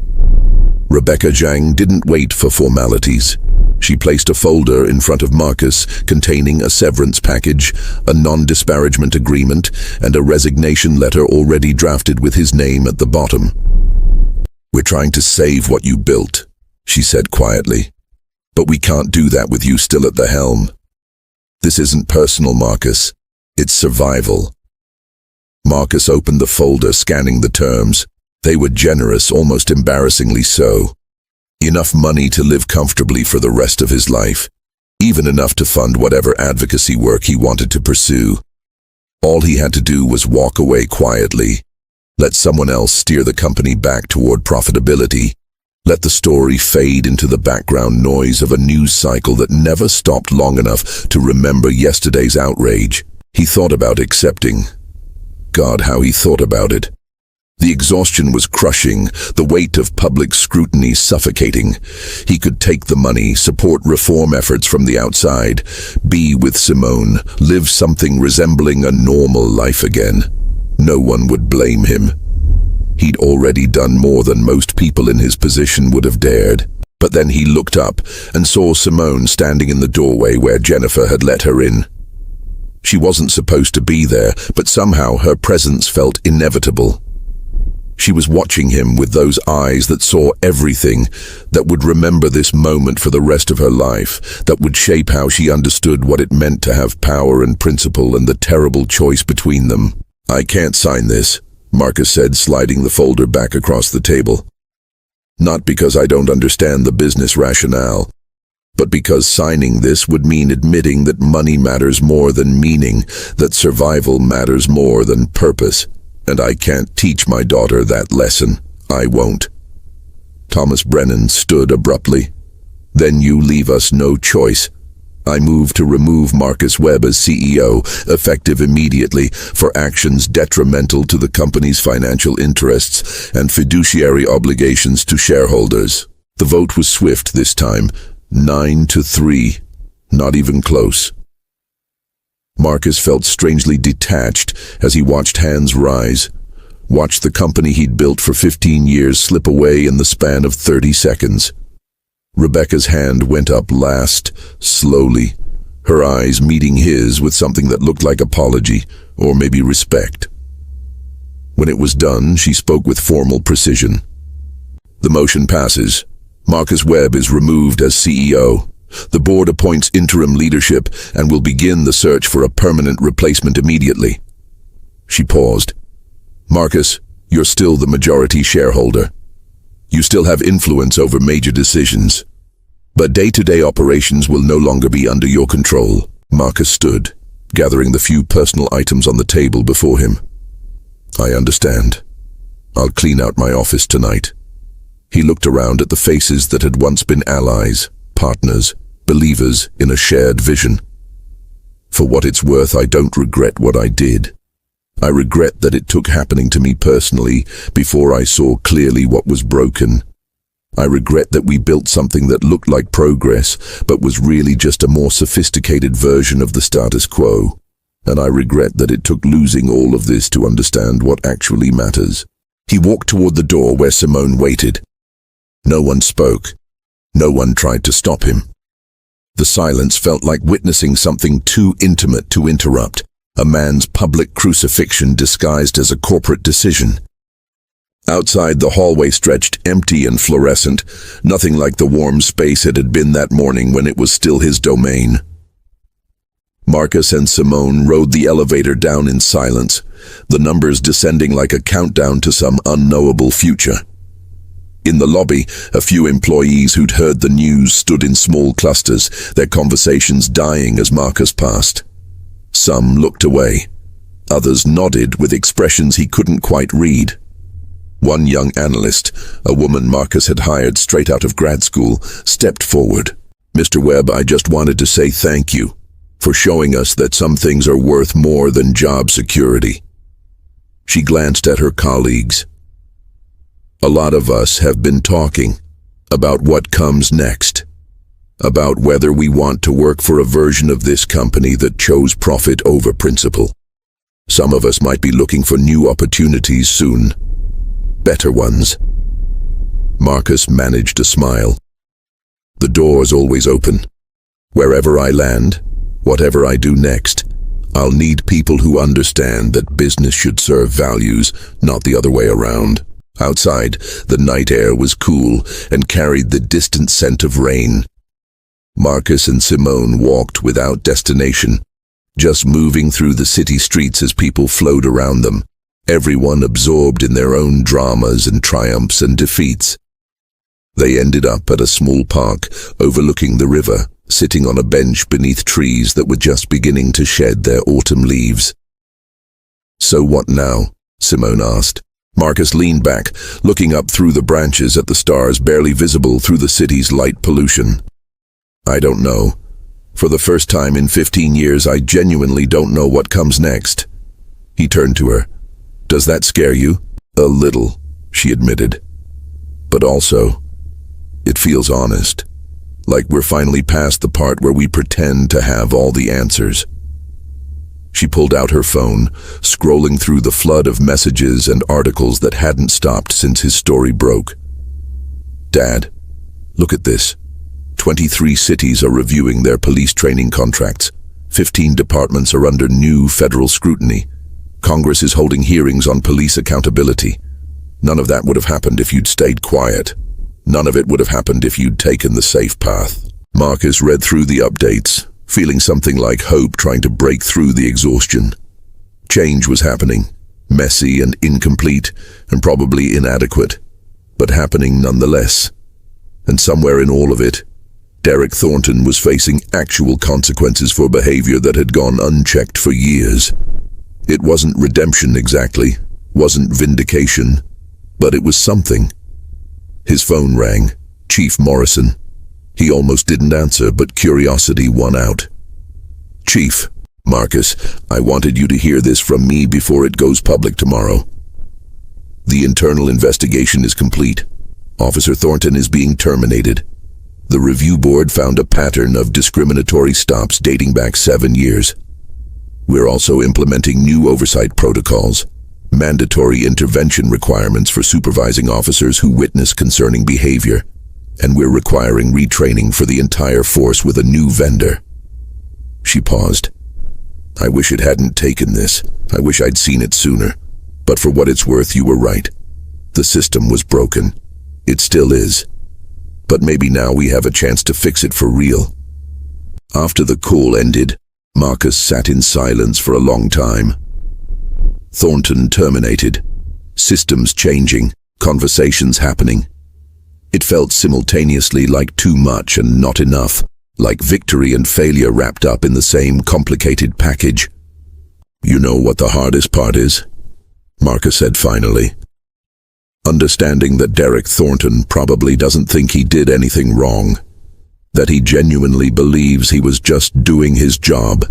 Rebecca Jang didn't wait for formalities. She placed a folder in front of Marcus containing a severance package, a non-disparagement agreement, and a resignation letter already drafted with his name at the bottom. We're trying to save what you built, she said quietly. But we can't do that with you still at the helm. This isn't personal, Marcus. It's survival. Marcus opened the folder, scanning the terms. They were generous, almost embarrassingly so. Enough money to live comfortably for the rest of his life, even enough to fund whatever advocacy work he wanted to pursue. All he had to do was walk away quietly, let someone else steer the company back toward profitability, let the story fade into the background noise of a news cycle that never stopped long enough to remember yesterday's outrage. He thought about accepting. God, how he thought about it. The exhaustion was crushing, the weight of public scrutiny suffocating. He could take the money, support reform efforts from the outside, be with Simone, live something resembling a normal life again. No one would blame him. He'd already done more than most people in his position would have dared. But then he looked up and saw Simone standing in the doorway where Jennifer had let her in. She wasn't supposed to be there, but somehow her presence felt inevitable. She was watching him with those eyes that saw everything, that would remember this moment for the rest of her life, that would shape how she understood what it meant to have power and principle and the terrible choice between them. I can't sign this, Marcus said, sliding the folder back across the table. Not because I don't understand the business rationale, but because signing this would mean admitting that money matters more than meaning, that survival matters more than purpose. And I can't teach my daughter that lesson. I won't. Thomas Brennan stood abruptly. Then you leave us no choice. I move to remove Marcus Webb as CEO, effective immediately, for actions detrimental to the company's financial interests and fiduciary obligations to shareholders. The vote was swift this time, 9-3, not even close. Marcus felt strangely detached as he watched hands rise, watched the company he'd built for 15 years slip away in the span of 30 seconds. Rebecca's hand went up last, slowly, her eyes meeting his with something that looked like apology, or maybe respect. When it was done, she spoke with formal precision. The motion passes. Marcus Webb is removed as CEO. The board appoints interim leadership and will begin the search for a permanent replacement immediately. She paused. Marcus, you're still the majority shareholder. You still have influence over major decisions. But day-to-day operations will no longer be under your control. Marcus stood, gathering the few personal items on the table before him. I understand. I'll clean out my office tonight. He looked around at the faces that had once been allies, partners, believers in a shared vision. For what it's worth, I don't regret what I did. I regret that it took happening to me personally before I saw clearly what was broken. I regret that we built something that looked like progress, but was really just a more sophisticated version of the status quo. And I regret that it took losing all of this to understand what actually matters. He walked toward the door where Simone waited. No one spoke. No one tried to stop him. The silence felt like witnessing something too intimate to interrupt. A man's public crucifixion disguised as a corporate decision. Outside, the hallway stretched empty and fluorescent, nothing like the warm space it had been that morning when it was still his domain. Marcus and Simone rode the elevator down in silence, the numbers descending like a countdown to some unknowable future. In the lobby, a few employees who'd heard the news stood in small clusters, their conversations dying as Marcus passed. Some looked away. Others nodded with expressions he couldn't quite read. One young analyst, a woman Marcus had hired straight out of grad school, stepped forward. Mr. Webb, I just wanted to say thank you for showing us that some things are worth more than job security. She glanced at her colleagues. A lot of us have been talking about what comes next. About whether we want to work for a version of this company that chose profit over principle. Some of us might be looking for new opportunities soon. Better ones. Marcus managed a smile. The door's always open. Wherever I land, whatever I do next, I'll need people who understand that business should serve values, not the other way around. Outside, the night air was cool and carried the distant scent of rain. Marcus and Simone walked without destination, just moving through the city streets as people flowed around them, everyone absorbed in their own dramas and triumphs and defeats. They ended up at a small park overlooking the river, sitting on a bench beneath trees that were just beginning to shed their autumn leaves. So what now? Simone asked. Marcus leaned back, looking up through the branches at the stars barely visible through the city's light pollution. I don't know. For the first time in 15 years, I genuinely don't know what comes next. He turned to her. Does that scare you? A little, she admitted. But also, it feels honest. Like we're finally past the part where we pretend to have all the answers. She pulled out her phone, scrolling through the flood of messages and articles that hadn't stopped since his story broke. Dad, look at this. 23 cities are reviewing their police training contracts. 15 departments are under new federal scrutiny. Congress is holding hearings on police accountability. None of that would have happened if you'd stayed quiet. None of it would have happened if you'd taken the safe path. Marcus read through the updates, feeling something like hope trying to break through the exhaustion. Change was happening, messy and incomplete, and probably inadequate, but happening nonetheless. And somewhere in all of it, Derek Thornton was facing actual consequences for behavior that had gone unchecked for years. It wasn't redemption exactly, wasn't vindication, but it was something. His phone rang. Chief Morrison. He almost didn't answer, but curiosity won out. "Chief, Marcus, I wanted you to hear this from me before it goes public tomorrow. The internal investigation is complete. Officer Thornton is being terminated. The review board found a pattern of discriminatory stops dating back 7 years. We're also implementing new oversight protocols, mandatory intervention requirements for supervising officers who witness concerning behavior, and we're requiring retraining for the entire force with a new vendor." She paused. "I wish it hadn't taken this. I wish I'd seen it sooner. But for what it's worth, you were right. The system was broken. It still is. But maybe now we have a chance to fix it for real." After the call ended, Marcus sat in silence for a long time. Thornton terminated. Systems changing, conversations happening. It felt simultaneously like too much and not enough, like victory and failure wrapped up in the same complicated package. "You know what the hardest part is?" Marcus said finally. "Understanding that Derek Thornton probably doesn't think he did anything wrong. That he genuinely believes he was just doing his job,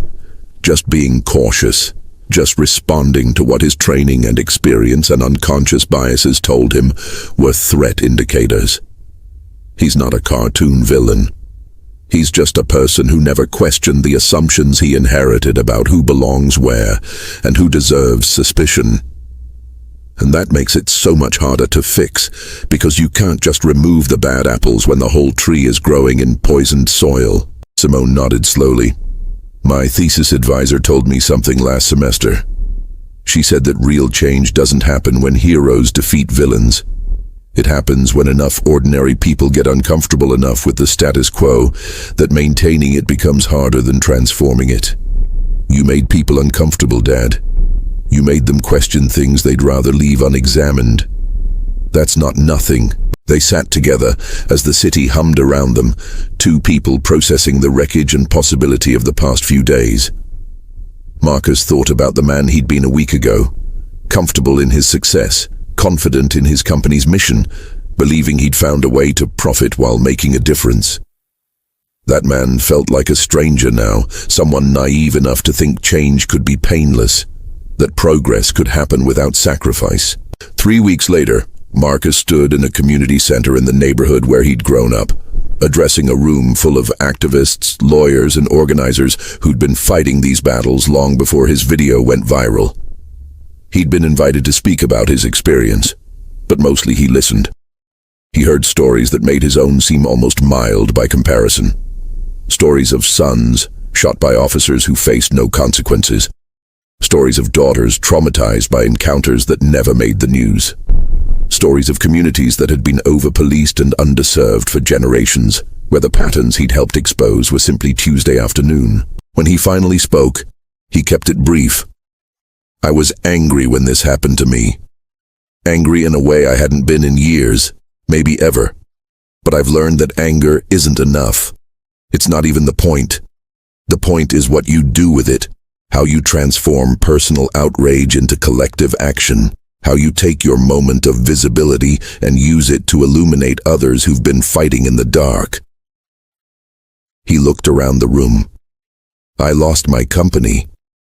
just being cautious, just responding to what his training and experience and unconscious biases told him were threat indicators. He's not a cartoon villain. He's just a person who never questioned the assumptions he inherited about who belongs where and who deserves suspicion. And that makes it so much harder to fix, because you can't just remove the bad apples when the whole tree is growing in poisoned soil." Simone nodded slowly. "My thesis advisor told me something last semester. She said that real change doesn't happen when heroes defeat villains. It happens when enough ordinary people get uncomfortable enough with the status quo that maintaining it becomes harder than transforming it. You made people uncomfortable, Dad. You made them question things they'd rather leave unexamined. That's not nothing." They sat together as the city hummed around them, two people processing the wreckage and possibility of the past few days. Marcus thought about the man he'd been a week ago, comfortable in his success, confident in his company's mission, believing he'd found a way to profit while making a difference. That man felt like a stranger now, someone naive enough to think change could be painless, that progress could happen without sacrifice. 3 weeks later, Marcus stood in a community center in the neighborhood where he'd grown up, addressing a room full of activists, lawyers, and organizers who'd been fighting these battles long before his video went viral. He'd been invited to speak about his experience, but mostly he listened. He heard stories that made his own seem almost mild by comparison. Stories of sons shot by officers who faced no consequences. Stories of daughters traumatized by encounters that never made the news. Stories of communities that had been over-policed and underserved for generations, where the patterns he'd helped expose were simply Tuesday afternoon. When he finally spoke, he kept it brief. "I was angry when this happened to me. Angry in a way I hadn't been in years, maybe ever. But I've learned that anger isn't enough. It's not even the point. The point is what you do with it, how you transform personal outrage into collective action, how you take your moment of visibility and use it to illuminate others who've been fighting in the dark." He looked around the room. "I lost my company,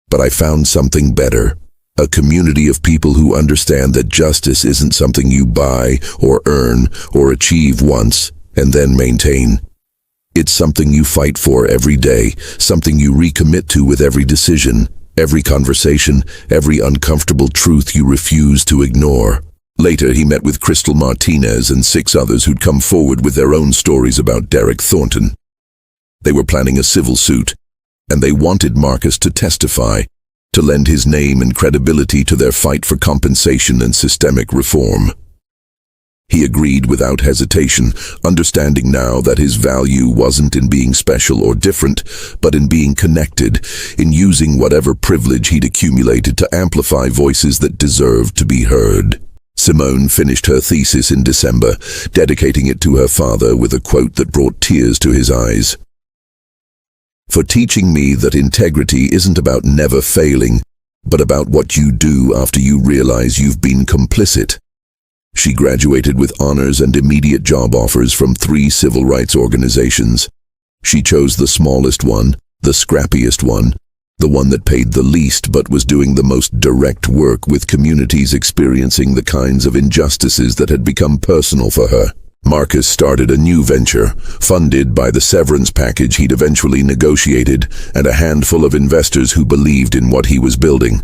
but I found something better. A community of people who understand that justice isn't something you buy or earn or achieve once and then maintain. It's something you fight for every day, something you recommit to with every decision, every conversation, every uncomfortable truth you refuse to ignore." Later, he met with Crystal Martinez and 6 others who'd come forward with their own stories about Derek Thornton. They were planning a civil suit, and they wanted Marcus to testify, to lend his name and credibility to their fight for compensation and systemic reform. He agreed without hesitation, understanding now that his value wasn't in being special or different, but in being connected, in using whatever privilege he'd accumulated to amplify voices that deserved to be heard. Simone finished her thesis in December, dedicating it to her father with a quote that brought tears to his eyes. "For teaching me that integrity isn't about never failing, but about what you do after you realize you've been complicit." She graduated with honors and immediate job offers from 3 civil rights organizations. She chose the smallest one, the scrappiest one, the one that paid the least but was doing the most direct work with communities experiencing the kinds of injustices that had become personal for her. Marcus started a new venture, funded by the severance package he'd eventually negotiated and a handful of investors who believed in what he was building.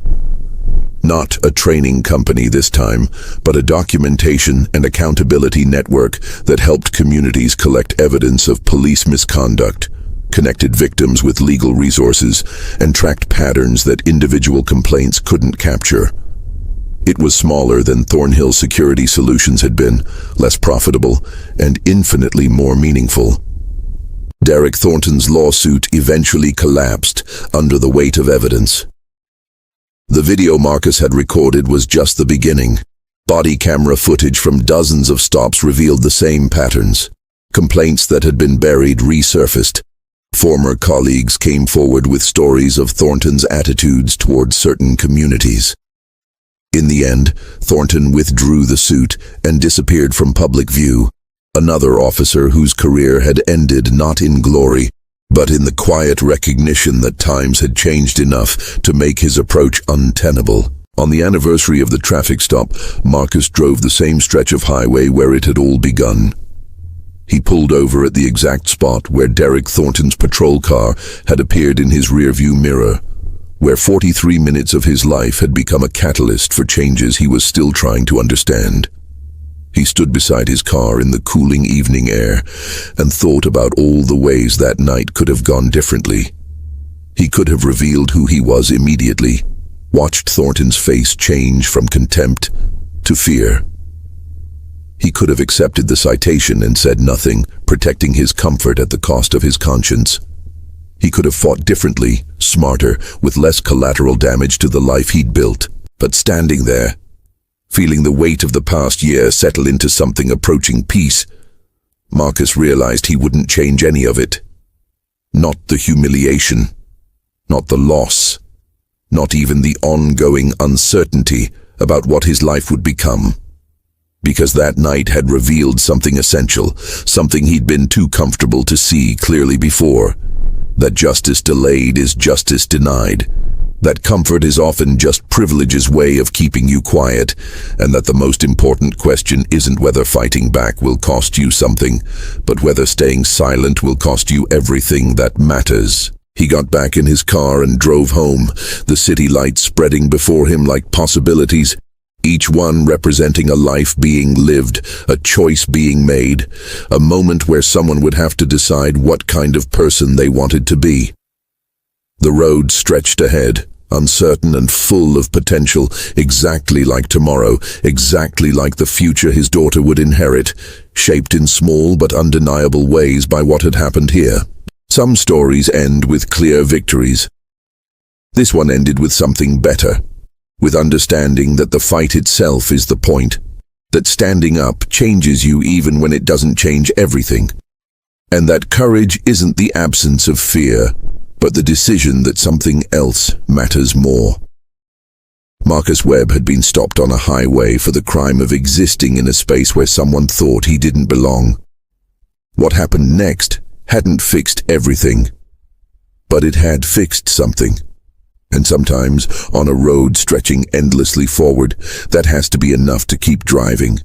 Not a training company this time, but a documentation and accountability network that helped communities collect evidence of police misconduct, connected victims with legal resources, and tracked patterns that individual complaints couldn't capture. It was smaller than Thornhill Security Solutions had been, less profitable, and infinitely more meaningful. Derek Thornton's lawsuit eventually collapsed under the weight of evidence. The video Marcus had recorded was just the beginning. Body camera footage from dozens of stops revealed the same patterns. Complaints that had been buried resurfaced. Former colleagues came forward with stories of Thornton's attitudes toward certain communities. In the end, Thornton withdrew the suit and disappeared from public view. Another officer whose career had ended not in glory, but in the quiet recognition that times had changed enough to make his approach untenable. On the anniversary of the traffic stop, Marcus drove the same stretch of highway where it had all begun. He pulled over at the exact spot where Derek Thornton's patrol car had appeared in his rearview mirror, where 43 minutes of his life had become a catalyst for changes he was still trying to understand. He stood beside his car in the cooling evening air and thought about all the ways that night could have gone differently. He could have revealed who he was immediately, watched Thornton's face change from contempt to fear. He could have accepted the citation and said nothing, protecting his comfort at the cost of his conscience. He could have fought differently, smarter, with less collateral damage to the life he'd built. But standing there, feeling the weight of the past year settle into something approaching peace, Marcus realized he wouldn't change any of it. Not the humiliation, not the loss, not even the ongoing uncertainty about what his life would become. Because that night had revealed something essential, something he'd been too comfortable to see clearly before. That justice delayed is justice denied. That comfort is often just privilege's way of keeping you quiet, and that the most important question isn't whether fighting back will cost you something, but whether staying silent will cost you everything that matters. He got back in his car and drove home, the city lights spreading before him like possibilities, each one representing a life being lived, a choice being made, a moment where someone would have to decide what kind of person they wanted to be. The road stretched ahead, uncertain and full of potential, exactly like tomorrow, exactly like the future his daughter would inherit, shaped in small but undeniable ways by what had happened here. Some stories end with clear victories. This one ended with something better, with understanding that the fight itself is the point, that standing up changes you even when it doesn't change everything, and that courage isn't the absence of fear, but the decision that something else matters more. Marcus Webb had been stopped on a highway for the crime of existing in a space where someone thought he didn't belong. What happened next hadn't fixed everything, but it had fixed something. And sometimes, on a road stretching endlessly forward, that has to be enough to keep driving.